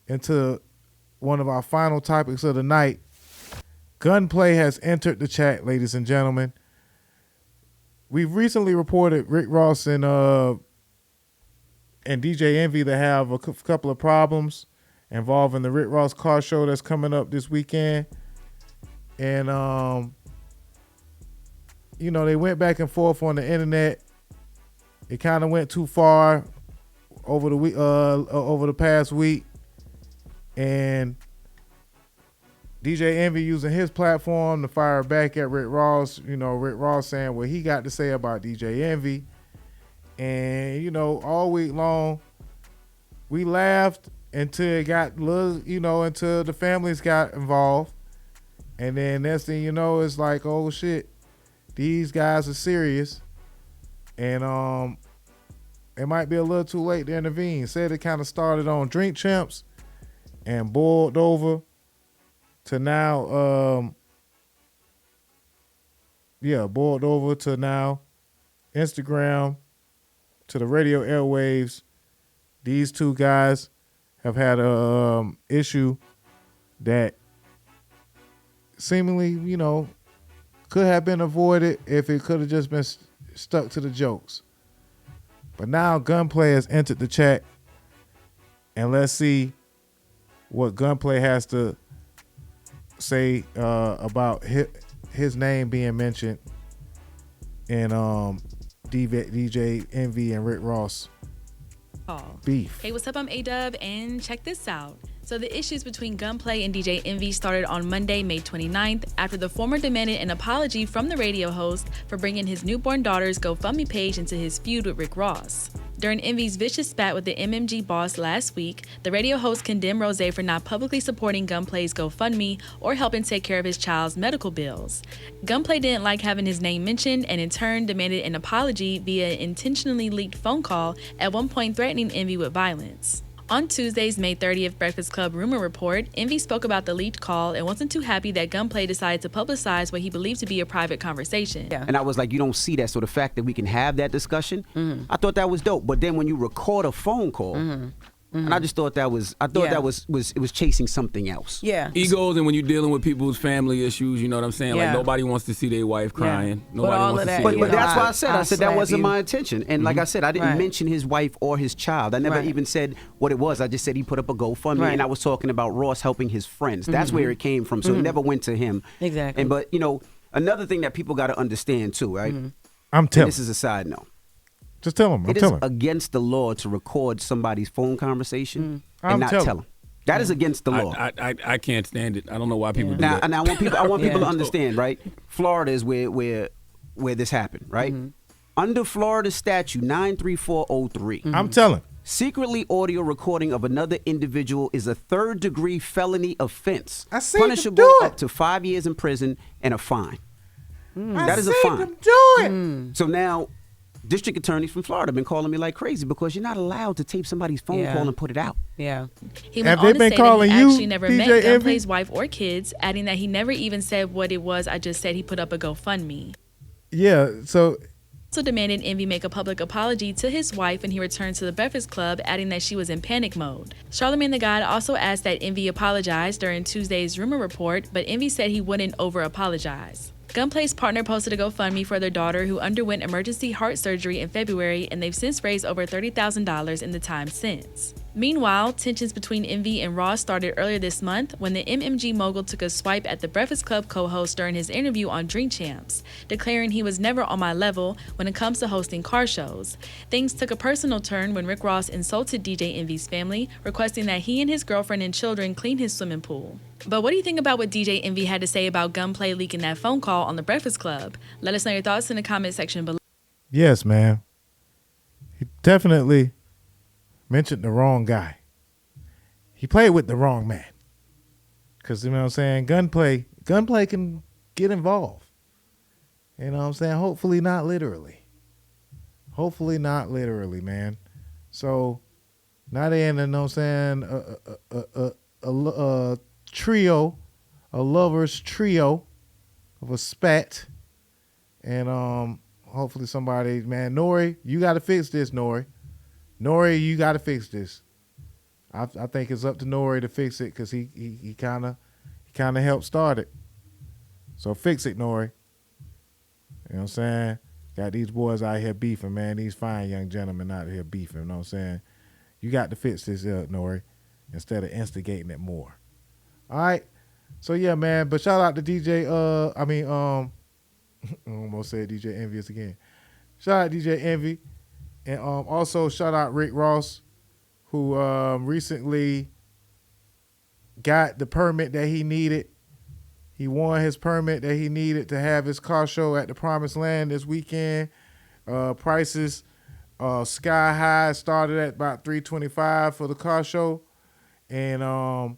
into one of our final topics of the night. Gunplay has entered the chat, ladies and gentlemen. We've recently reported Rick Ross and DJ Envy to have a couple of problems involving the Rick Ross car show that's coming up this weekend. And, they went back and forth on the internet. It kind of went too far over the past week. And DJ Envy using his platform to fire back at Rick Ross. Rick Ross saying what he got to say about DJ Envy. And, all week long, we laughed until it got, until the families got involved. And then next thing you know, it's like, oh shit, these guys are serious. And it might be a little too late to intervene. Said it kind of started on Drink Champs and boiled over to now, Instagram, to the radio airwaves. These two guys have had a issue that seemingly, could have been avoided if it could have just been stuck to the jokes. But now Gunplay has entered the chat, and let's see what Gunplay has to say about his name being mentioned in DJ Envy and Rick Ross beef. Hey, what's up? I'm A-Dub, and check this out. So the issues between Gunplay and DJ Envy started on Monday, May 29th, after the former demanded an apology from the radio host for bringing his newborn daughter's GoFundMe page into his feud with Rick Ross. During Envy's vicious spat with the MMG boss last week, the radio host condemned Rose for not publicly supporting Gunplay's GoFundMe or helping take care of his child's medical bills. Gunplay didn't like having his name mentioned and in turn demanded an apology via an intentionally leaked phone call, at one point threatening Envy with violence. On Tuesday's May 30th Breakfast Club rumor report, Envy spoke about the leaked call and wasn't too happy that Gunplay decided to publicize what he believed to be a private conversation. Yeah. And I was like, you don't see that, so the fact that we can have that discussion, I thought that was dope. But then when you record a phone call, And I just thought that was, that was chasing something else. Yeah. Egos, and when you're dealing with people's family issues, you know what I'm saying? Yeah. Like, nobody wants to see their wife crying. Nobody wants to see But that's why I said that wasn't my intention. And like I said, I didn't mention his wife or his child. I never even said what it was. I just said he put up a GoFundMe, and I was talking about Ross helping his friends. That's where it came from. So it never went to him. Exactly. But, you know, another thing that people got to understand, too, right? I'm telling. This is a side note. Just tell him. It is against the law to record somebody's phone conversation and not tell him. That is against the law. I can't stand it. I don't know why people do now, that. And I want people to understand, right? Florida is where this happened, right? Under Florida statute 93403. I'm telling. Secretly audio recording of another individual is a third-degree felony offense. I seen them punishable do it. up to 5 years in prison and a fine. I That is a seen fine. them do it. So now, district attorneys from Florida have been calling me like crazy because you're not allowed to tape somebody's phone call and put it out. Yeah. He went Have on they been to say that calling he you, actually never met DJ Envy? Gunplay's wife or kids, adding that he never even said what it was. I just said he put up a GoFundMe. Yeah, so Also demanded Envy make a public apology to his wife when he returned to the Breakfast Club, adding that she was in panic mode. Charlamagne the God also asked that Envy apologize during Tuesday's rumor report, but Envy said he wouldn't over-apologize. Gunplay's partner posted a GoFundMe for their daughter who underwent emergency heart surgery in February, and they've since raised over $30,000 in the time since. Meanwhile, tensions between Envy and Ross started earlier this month when the MMG mogul took a swipe at the Breakfast Club co-host during his interview on Drink Champs, declaring he was never on my level when it comes to hosting car shows. Things took a personal turn when Rick Ross insulted DJ Envy's family, requesting that he and his girlfriend and children clean his swimming pool. But what do you think about what DJ Envy had to say about Gunplay leaking that phone call on the Breakfast Club? Let us know your thoughts in the comment section below. yes, man. He definitely mentioned the wrong guy. He played with the wrong man. Because, you know what I'm saying, gunplay can get involved. You know what I'm saying? Hopefully not literally. Hopefully not literally, man. So, now they in, you know what I'm saying, a trio, a lover's trio of a spat. And hopefully somebody, man, Nori, you got to fix this, Nori. Nori, you got to fix this. I think it's up to Nori to fix it because he kind of helped start it. So fix it, Nori. You know what I'm saying? Got these boys out here beefing, man. These fine young gentlemen out here beefing. You know what I'm saying? You got to fix this up, Nori, instead of instigating it more. All right. So yeah, man. But shout out to DJ. I almost said DJ Envious again. Shout out DJ Envy. And also shout out Rick Ross, who recently got the permit that he needed. He won his permit that he needed to have his car show at the Promised Land this weekend. Prices sky high, started at about $325 for the car show. And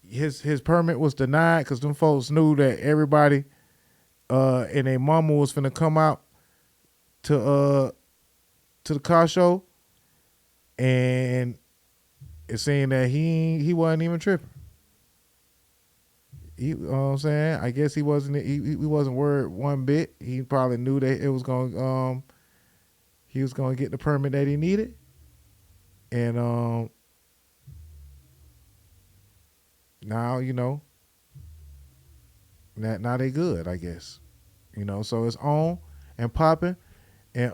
his permit was denied because them folks knew that everybody and their mama was finna come out to the car show, and it seemed that he wasn't even tripping. You know what I'm saying? I guess he wasn't worried one bit. He probably knew that it was going he was going to get the permit that he needed, and now, you know, now they good, I guess. You know, so it's on and popping. And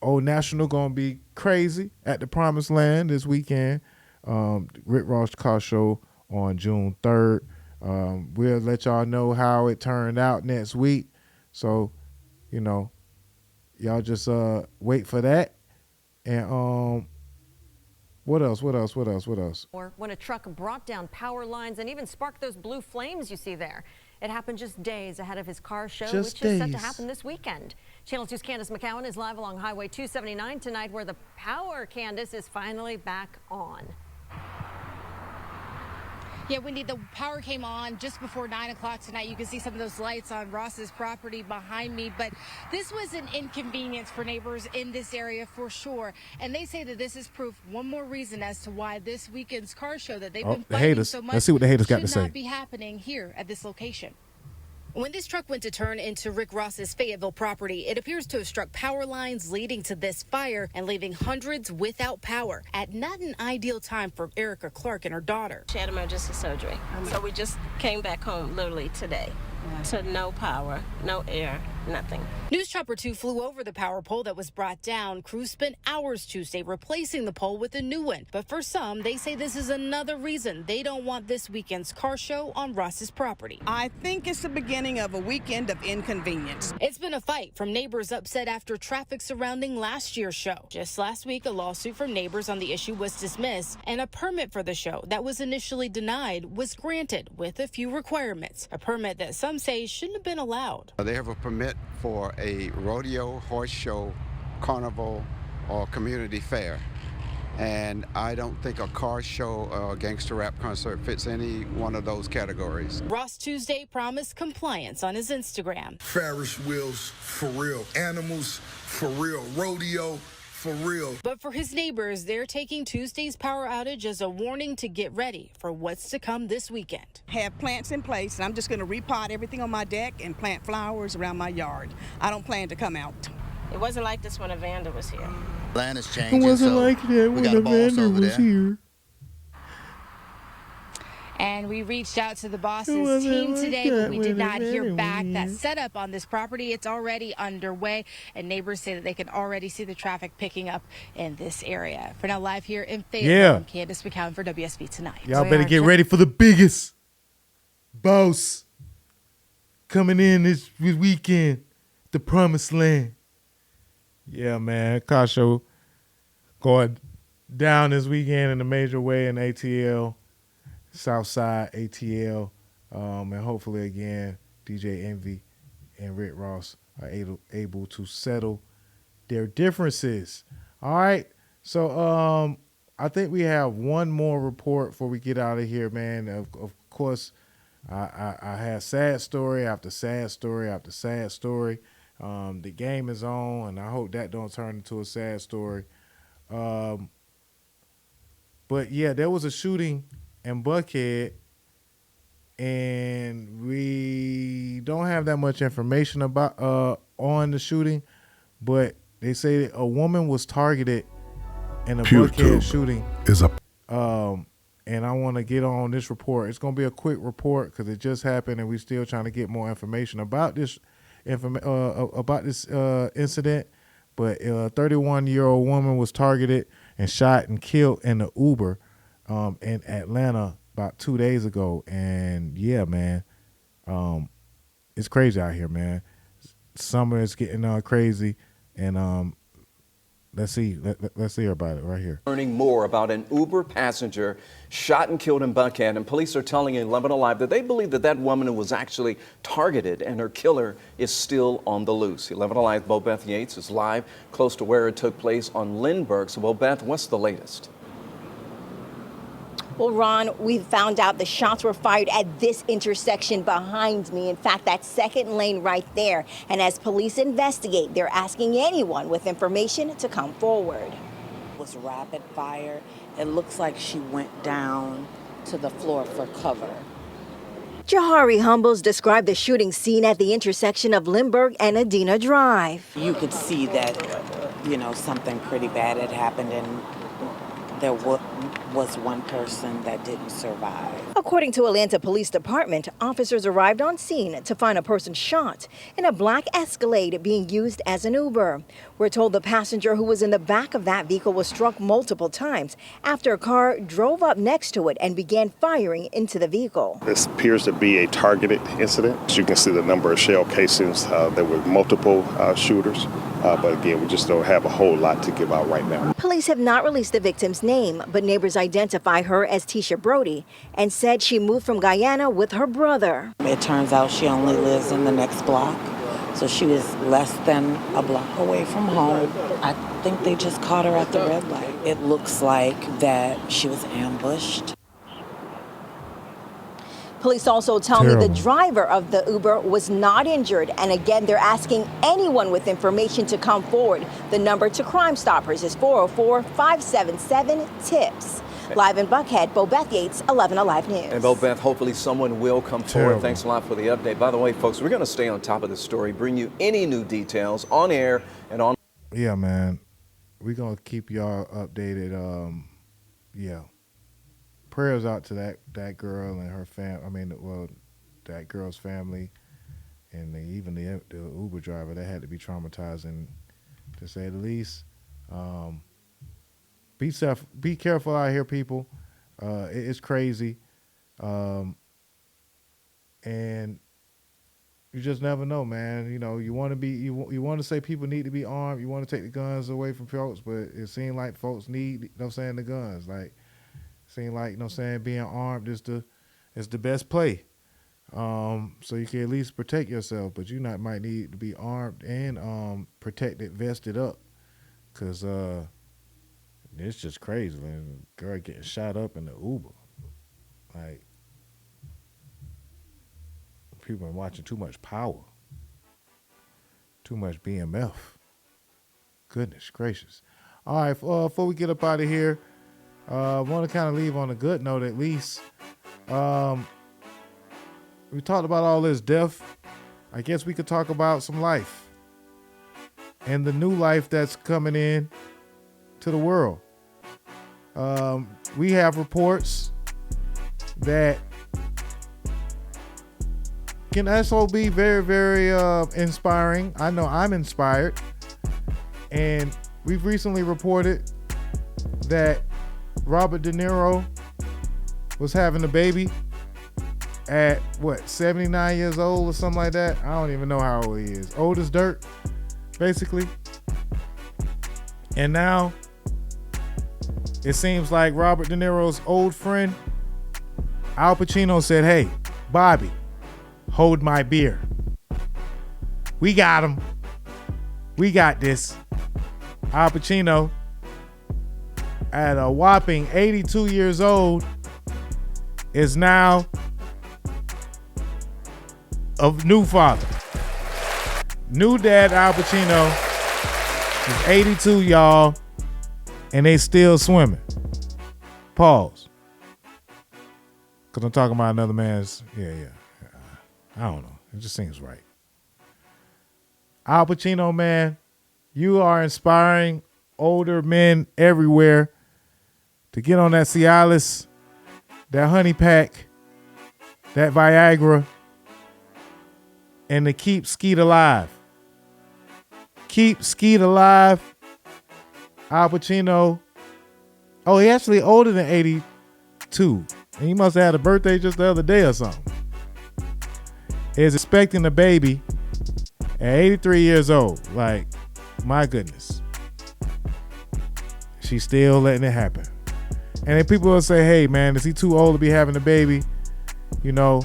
Old National gonna be crazy at the Promised Land this weekend. Rick Ross car show on June 3rd. We'll let y'all know how it turned out next week. So, you know, y'all just wait for that. And what else? Or when a truck brought down power lines and even sparked those blue flames you see there. It happened just days ahead of his car show, which is set to happen this weekend. Channel 2's Candace McCowan is live along Highway 279 tonight, where the power, Candace, is finally back on. Yeah, Wendy, the power came on just before 9 o'clock tonight. You can see some of those lights on Ross's property behind me, but this was an inconvenience for neighbors in this area for sure. And they say that this is proof, one more reason as to why this weekend's car show that they've been fighting so much Let's see what the haters got to should say. not be happening here at this location. When this truck went to turn into Rick Ross's Fayetteville property, it appears to have struck power lines leading to this fire and leaving hundreds without power at not an ideal time for Erica Clark and her daughter. She had emergency surgery, so we just came back home literally today. To no power, no air, nothing. News Chopper 2 flew over the power pole that was brought down. Crews spent hours Tuesday replacing the pole with a new one. But for some, they say this is another reason they don't want this weekend's car show on Ross's property. I think it's the beginning of a weekend of inconvenience. It's been a fight from neighbors upset after traffic surrounding last year's show. Just last week, a lawsuit from neighbors on the issue was dismissed, and a permit for the show that was initially denied was granted with a few requirements. A permit that some say shouldn't have been allowed. They have a permit for a rodeo, horse show, carnival, or community fair. And I don't think a car show or a gangster rap concert fits any one of those categories. Ross Tuesday promised compliance on his Instagram. Ferris wheels, for real. Animals, for real. Rodeo, for real. But for his neighbors, they're taking Tuesday's power outage as a warning to get ready for what's to come this weekend. Have plants in place, and I'm just going to repot everything on my deck and plant flowers around my yard. I don't plan to come out. It wasn't like this when Evander was here. Land is changing. It wasn't so like that when Evander was here. And we reached out to the boss's team today, but we did not hear back. That setup on this property, it's already underway, and neighbors say that they can already see the traffic picking up in this area. For now, live here in Fayetteville, I'm Candace McCown for WSB Tonight. Y'all better get ready for the biggest boss coming in this weekend, the Promised Land. Yeah, man, car show going down this weekend in a major way in ATL. Southside ATL, and hopefully again DJ Envy and Rick Ross are able to settle their differences. All right, so I think we have one more report before we get out of here, man. Of course, I had sad story after sad story after sad story. The game is on, and I hope that don't turn into a sad story. But yeah, there was a shooting in Buckhead, and we don't have that much information about on the shooting, but they say a woman was targeted in a Buckhead shooting. And I want to get on this report. It's going to be a quick report because it just happened, and we're still trying to get more information about this incident. But a 31-year-old woman was targeted and shot and killed in the Uber in Atlanta about 2 days ago. And yeah, man, it's crazy out here, man. Summer is getting crazy, and let's see about it right here. Learning more about an Uber passenger shot and killed in Buckhead, and police are telling 11 Alive that they believe that woman was actually targeted and her killer is still on the loose. 11 Alive Bo Beth Yates is live close to where it took place on Lindbergh. So Bo Beth, what's the latest? Well, Ron, we found out the shots were fired at this intersection behind me. In fact, that second lane right there. And as police investigate, they're asking anyone with information to come forward. It was rapid fire. It looks like she went down to the floor for cover. Shacarri Humbles described the shooting scene at the intersection of Lindbergh and Adena Drive. You could see that, something pretty bad had happened, and there was one person that didn't survive. According to Atlanta Police Department, officers arrived on scene to find a person shot in a black Escalade being used as an Uber. We're told the passenger who was in the back of that vehicle was struck multiple times after a car drove up next to it and began firing into the vehicle. This appears to be a targeted incident. As you can see the number of shell casings, there were multiple shooters. But again, we just don't have a whole lot to give out right now. Police have not released the victim's name, but neighbors identify her as Tisha Brody and said she moved from Guyana with her brother. It turns out she only lives in the next block, so she was less than a block away from home. I think they just caught her at the red light. It looks like that she was ambushed. Police also tell me the driver of the Uber was not injured. And again, they're asking anyone with information to come forward. The number to Crime Stoppers is 404-577-TIPS. Live in Buckhead, Bo Beth Yates, 11 Alive News. And Bo Beth, hopefully someone will come forward. Thanks a lot for the update. By the way, folks, we're going to stay on top of the story, bring you any new details on air and on. Yeah, man. We're going to keep y'all updated. Yeah. Prayers out to that girl and her that girl's family, and even the Uber driver. That had to be traumatizing, to say the least. Be careful out here, people. It's crazy, and you just never know, man. You know, you want to say people need to be armed. You want to take the guns away from folks, but it seems like folks need, the guns. Like, seem like, being armed is the best play. So you can at least protect yourself, but you might need to be armed and protected, vested up, because it's just crazy. Man. Girl getting shot up in the Uber. Like, people are watching too much Power, too much BMF. Goodness gracious. All right, before we get up out of here, I want to kind of leave on a good note at least. We talked about all this death. I guess we could talk about some life and the new life that's coming in to the world. We have reports that can also be very, very inspiring. I know I'm inspired. And we've recently reported that Robert De Niro was having a baby at 79 years old or something like that. I don't even know how old he is. Old as dirt, basically. And now it seems like Robert De Niro's old friend Al Pacino said, "Hey, Bobby, hold my beer. We got him. We got this." Al Pacino, at a whopping 82 years old, is now a new father. New dad Al Pacino is 82, y'all, and they still swimming. Pause. Because I'm talking about another man's, I don't know. It just seems right. Al Pacino, man, you are inspiring older men everywhere to get on that Cialis, that honey pack, that Viagra, and to keep Skeet alive. Keep Skeet alive. Al Pacino. Oh, he actually older than 82. And he must have had a birthday just the other day or something. Is expecting a baby at 83 years old. Like, my goodness. She's still letting it happen. And then people will say, "Hey, man, is he too old to be having a baby?" You know,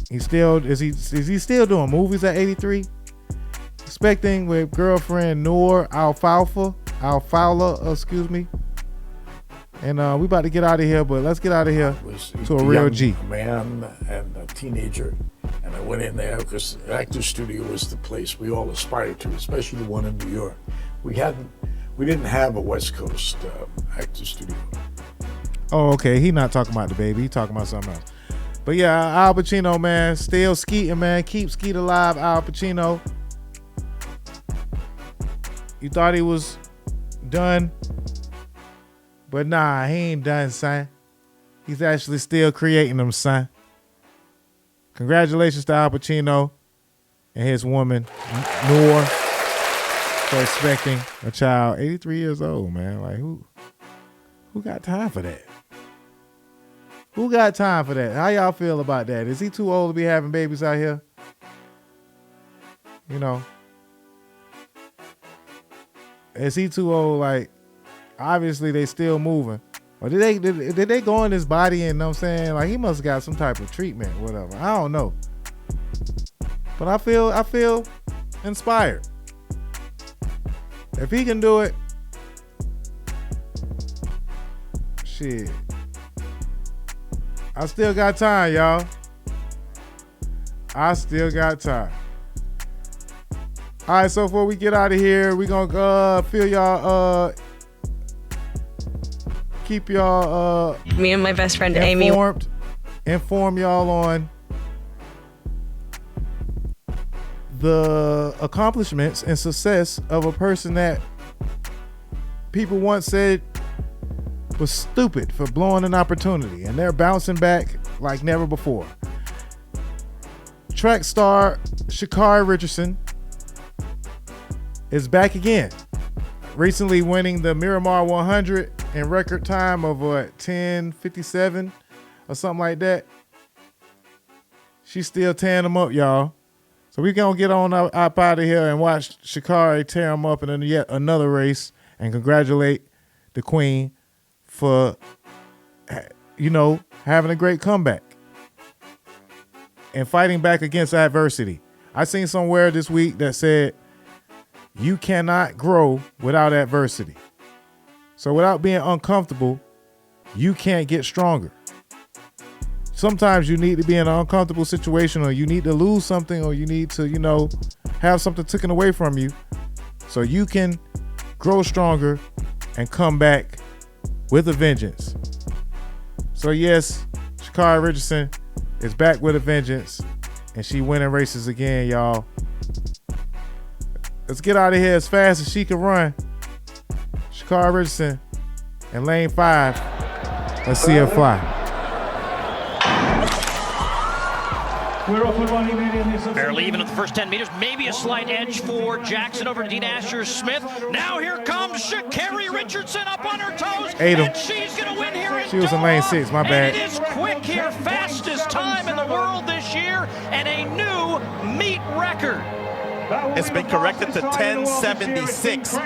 is he still doing movies at 83? Expecting with girlfriend Noor Al-Fowler, excuse me. And we about to get out of here, but let's get out of here to a real G. Man and a teenager, and I went in there because the actor's studio was the place we all aspired to, especially the one in New York. We didn't have a West Coast actor's studio. Oh, okay. He not talking about the baby. He talking about something else. But yeah, Al Pacino, man, still skeeting, man. Keep Skeet alive, Al Pacino. You thought he was done, but nah, he ain't done, son. He's actually still creating them, son. Congratulations to Al Pacino and his woman, Noor, for expecting a child. 83 years old, man. Like, who got time for that? Who got time for that? How y'all feel about that? Is he too old to be having babies out here? You know. Is he too old? Like, obviously they still moving. Or did they go in his body and, you know what I'm saying? Like, he must have got some type of treatment, whatever. I don't know. But I feel inspired. If he can do it, shit. I still got time, y'all. I still got time. All right, so before we get out of here, we're going to fill y'all keep y'all me and my best friend inform y'all on the accomplishments and success of a person that people once said was stupid for blowing an opportunity, and they're bouncing back like never before. Track star Shacarri Richardson is back again, recently winning the Miramar 100 in record time of 10:57 or something like that. She's still tearing them up, y'all. So we gonna get on up out of here and watch Shacarri tear them up in yet another race, and congratulate the queen for, having a great comeback and fighting back against adversity. I seen somewhere this week that said you cannot grow without adversity. So without being uncomfortable, you can't get stronger. Sometimes you need to be in an uncomfortable situation, or you need to lose something, or you need to, have something taken away from you so you can grow stronger and come back with a vengeance. So yes, Shacarri Richardson is back with a vengeance, and she winning races again, y'all. Let's get out of here as fast as she can run. Shacarri Richardson in lane 5. Let's see her fly. Barely even at the first 10 meters. Maybe a slight edge for Jackson over Dean Asher-Smith. Now here comes Shacarri Richardson up on her toes. And she's going to win here in She was in lane 6, my bad. And it is quick here. Fastest time in the world this year. And a new meet record. It's been corrected to 10:76.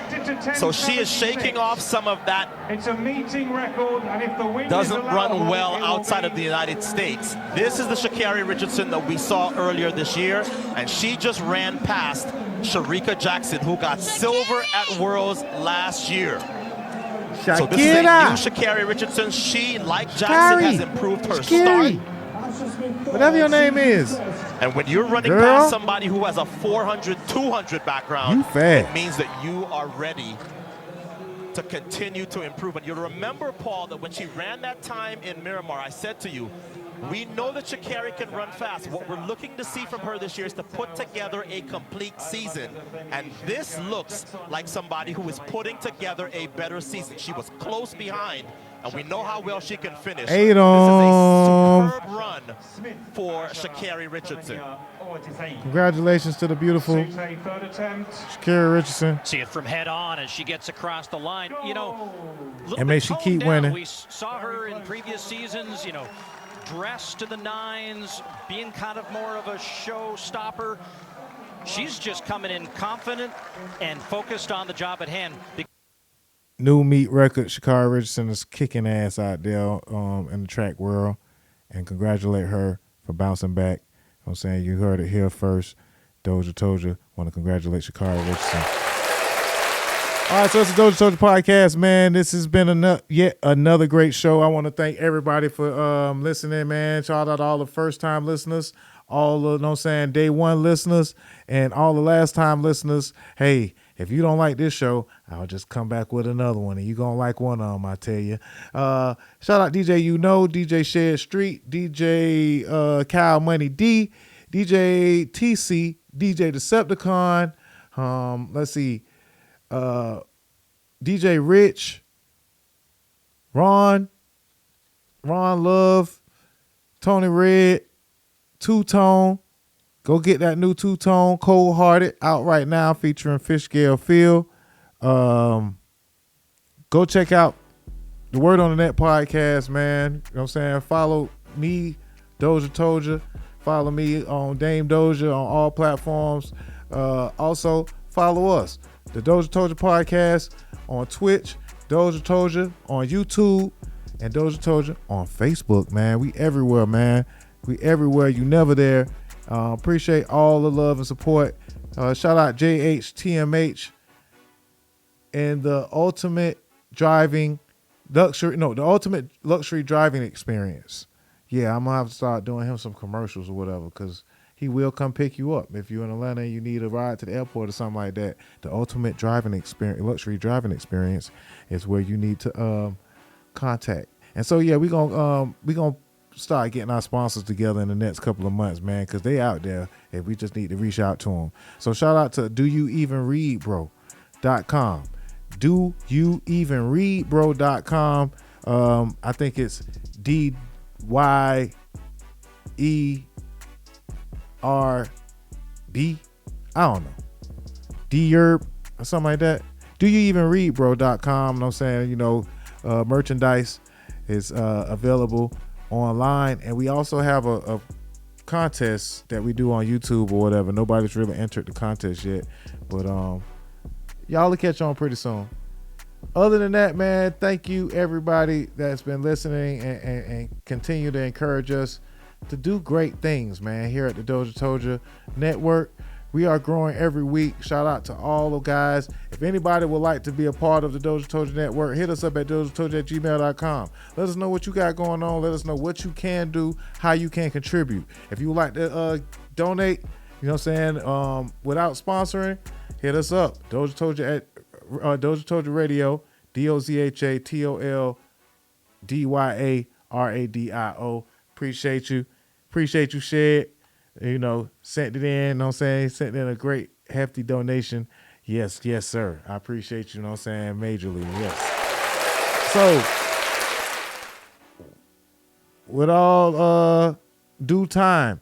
So she is shaking off some of that. It's a meeting record, and if the wind doesn't run well outside of the United States. This is the Shacarri Richardson that we saw earlier this year, and she just ran past Shericka Jackson, who got silver at Worlds last year. So this is a new Shacarri Richardson. She, like Jackson, has improved her start. Whatever your name is. And when you're running past somebody who has a 400, 200 background, it means that you are ready to continue to improve. And you'll remember, Paul, that when she ran that time in Miramar, I said to you, we know that Shacarri can run fast. What we're looking to see from her this year is to put together a complete season. And this looks like somebody who is putting together a better season. She was close behind, and we know how well she can finish. This is a superb run for Shacarri Richardson. Congratulations to the beautiful Shacarri Richardson. See it from head on as she gets across the line. And may she keep winning. We saw her in previous seasons, dressed to the nines, being kind of more of a showstopper. She's just coming in confident and focused on the job at hand. New meet record. Shacarri Richardson is kicking ass out there in the track world, and congratulate her for bouncing back. I'm saying you heard it here first. Dozha told you. Want to congratulate Shacarri Richardson. All right, so it's the DOZHATOLDYA Podcast, man. This has been yet another great show. I want to thank everybody for listening, man. Shout out to all the first-time listeners, all the, day one listeners, and all the last-time listeners. Hey, if you don't like this show, I'll just come back with another one, and you're going to like one of them, I tell you. Shout out DJ DJ Shed Street, DJ Kyle Money D, DJ TC, DJ Decepticon. Let's see. DJ Rich, Ron Love, Tony Red, Two-Tone. Go get that new Two-Tone, Cold Hearted, out right now, featuring Fishgale Phil. Go check out the Word on the Net podcast, man. You know what I'm saying? Follow me, DozhaToldya. Follow me on Dame Dozha on all platforms. Also, follow us, the DozhaToldya Podcast on Twitch, DozhaToldya on YouTube, and DozhaToldya on Facebook, man. We everywhere, man. We everywhere. You never there. Appreciate all the love and support. Shout out JHTMH and the ultimate luxury driving experience. Yeah, I'm gonna have to start doing him some commercials or whatever, because he will come pick you up if you're in Atlanta and you need a ride to the airport or something like that. The ultimate driving experience, luxury driving experience, is where you need to contact. And so yeah, we gonna start getting our sponsors together in the next couple of months, man, because they out there and we just need to reach out to them. So shout out to doyouevenreadbro.com. doyouevenreadbro.com. I think it's DYERB. I don't know. DYERB or something like that. doyouevenreadbro.com. You know what I'm saying? You know, merchandise is available online, and we also have a contest that we do on YouTube or whatever. Nobody's really entered the contest yet, but y'all will catch on pretty soon. Other than that, man, thank you everybody that's been listening and continue to encourage us to do great things, man, here at the DozhaToldya Network. We are growing every week. Shout out to all the guys. If anybody would like to be a part of the DozhaToldya Network, hit us up at DozhaToldya@gmail.com. Let us know what you got going on. Let us know what you can do, how you can contribute. If you would like to donate, you know what I'm saying, without sponsoring, hit us up. DozhaToldya at DozhaToldya Radio, DozhaToldyaRadio. Appreciate you. Appreciate you, Shed. You know, sent it in, you know what I'm saying? Sent in a great hefty donation. Yes, sir. I appreciate you, know what I'm saying? Majorly, yes. So, with all due time,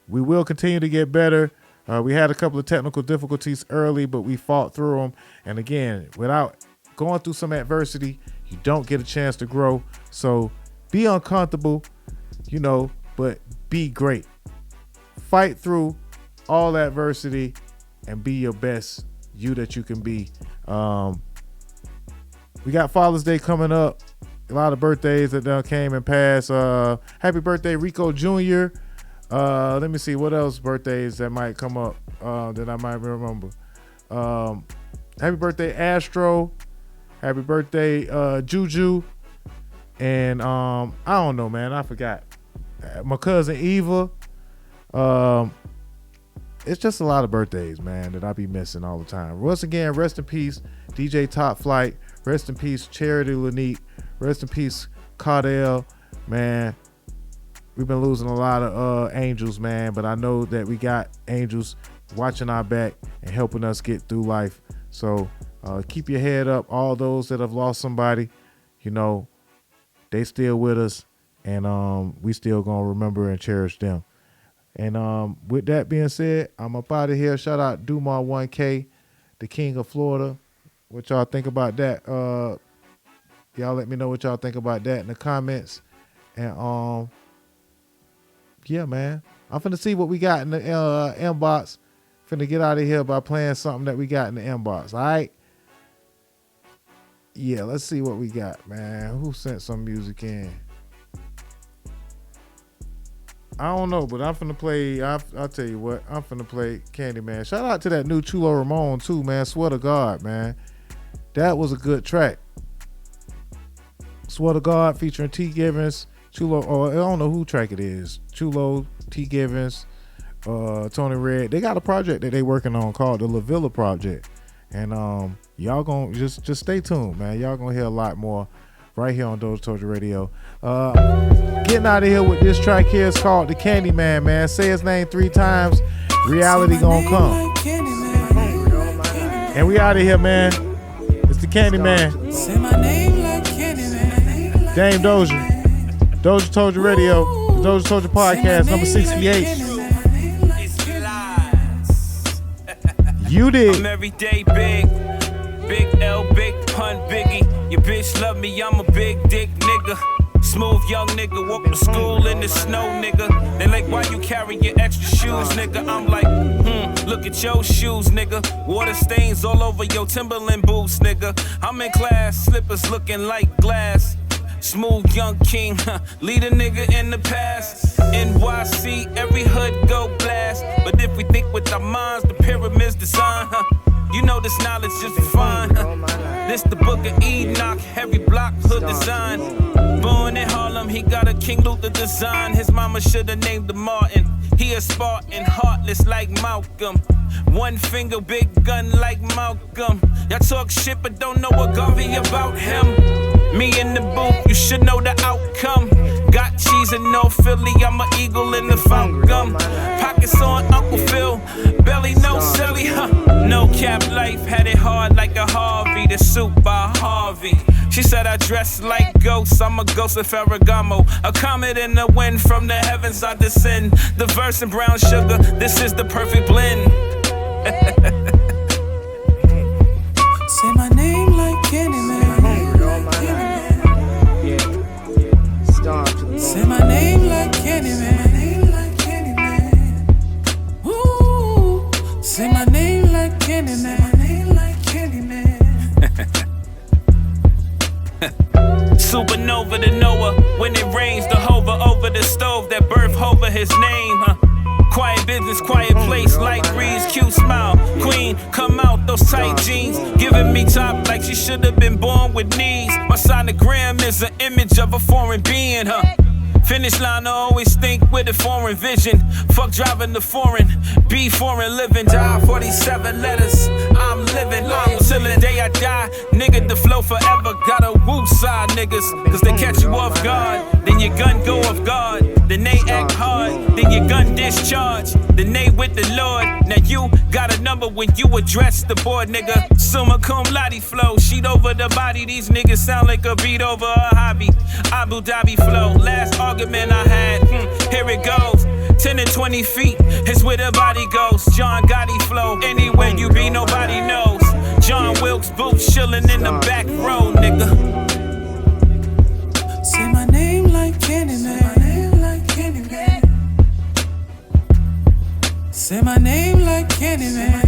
we will continue to get better. We had a couple of technical difficulties early, but we fought through them. And again, without going through some adversity, you don't get a chance to grow. So be uncomfortable, you know, but be great. Fight through all adversity and be your best you that you can be. We got Father's Day coming up. A lot of birthdays that came and passed. Happy birthday, Rico Jr. Let me see what else birthdays that might come up that I might remember. Happy birthday, Astro. Happy birthday, Juju. And I don't know, man. I forgot. My cousin Eva. It's just a lot of birthdays, man, that I be missing all the time. Once again, rest in peace, DJ Top Flight. Rest in peace, Charity Lanique. Rest in peace, Cardell. Man, we've been losing a lot of angels, man, but I know that we got angels watching our back and helping us get through life. So keep your head up. All those that have lost somebody, you know, they still with us, and we still gonna remember and cherish them. And with that being said, I'm up out of here. Shout out Dumar 1K, the king of Florida. What y'all think about that? Y'all let me know what y'all think about that in the comments. And yeah, man, I'm finna see what we got in the inbox. Finna get out of here by playing something that we got in the inbox. All right. Yeah, let's see what we got, man. Who sent some music in? I don't know, but I'm finna play. I'll tell you what. I'm finna play CandyMan. Shout out to that new Chulo Ramon too, man. Swear to God, man, that was a good track. Swear to God, featuring T Givens, Chulo. Or I don't know who track it is. Chulo, T Givens, Tony Red. They got a project that they working on called the La Villa Project, and y'all gonna just stay tuned, man. Y'all gonna hear a lot more right here on DozhaToldya Radio. Getting out of here with this track here. It's called the CandyMan, man. Say his name 3 times. Reality gonna come. And we out of here, man. It's the CandyMan. Say my name like CandyMan. Dame Dozha. DozhaToldya Radio. The DozhaToldya Podcast, number 68. You did. I'm everyday big. Big L, big pun, biggie. Your bitch love me, I'm a big dick nigga. Smooth young nigga, walk to school in the snow, nigga. They like, why you carry your extra shoes, nigga? I'm like, look at your shoes, nigga. Water stains all over your Timberland boots, nigga. I'm in class, slippers looking like glass. Smooth young king, lead a nigga in the past. NYC, every hood go blast. But if we think with our minds, the pyramid's design, you know this knowledge is fine. This the book of Enoch, every block hood design. Born in Harlem, he got a King Luther design. His mama shoulda named him Martin. He a Spartan, heartless like Malcolm. One finger, big gun like Malcolm. Y'all talk shit but don't know what Garvey about him. Me in the booth, you should know the outcome. Got cheese in North Philly, I'm an eagle in the Falcon. Pockets on Uncle Phil, belly no silly, huh? No cap life, had it hard like a Harvey. The suit by Harvey. She said I dress like ghosts, I'm a ghost of Ferragamo. A comet in the wind, from the heavens I descend. The verse in brown sugar, this is the perfect blend. Say my name like CandyMan. Say my name like CandyMan. Ooh. Say my name like CandyMan. Supernova to Noah. When it rains, the hover over the stove that birth hover his name, huh? Quiet business, quiet place, light breeze, cute smile. Queen, come out, those tight jeans. Giving me top like she should have been born with knees. My sonogram is an image of a foreign being, huh? Finish line, I always think with a foreign vision. Fuck driving the foreign, be foreign living. Die 47 letters, I'm living till the day I die. Nigga, the flow forever. Gotta woo side niggas, cause they catch you off guard. Then your gun go off guard. Then they act hard, then your gun discharge. Then they with the Lord. Now you got a number when you address the board, nigga. Summa cum laude flow, sheet over the body. These niggas sound like a beat over a hobby. Abu Dhabi flow, last argument I had, here it goes. 10 and 20 feet is where the body goes. John Gotti flow, anywhere you be, nobody knows. John Wilkes Booth chillin' in the back row, nigga. Say my name like CandyMan. Say my name like CandyMan.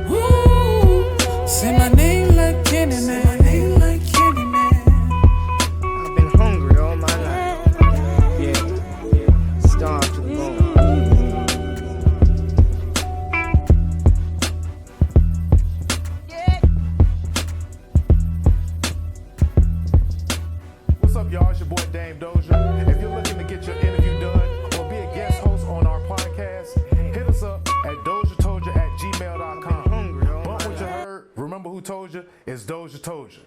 Ooh. Say my name like CandyMan. I've been hungry all my life. Yeah. Starved to the bone. What's up, y'all? It's your boy Dame Dozha. If you're looking to get your interview done or be a guest host on our podcast, hit us up at DozhaToldya.COM. Bump what you heard. Remember who told you? It's DozhaToldya.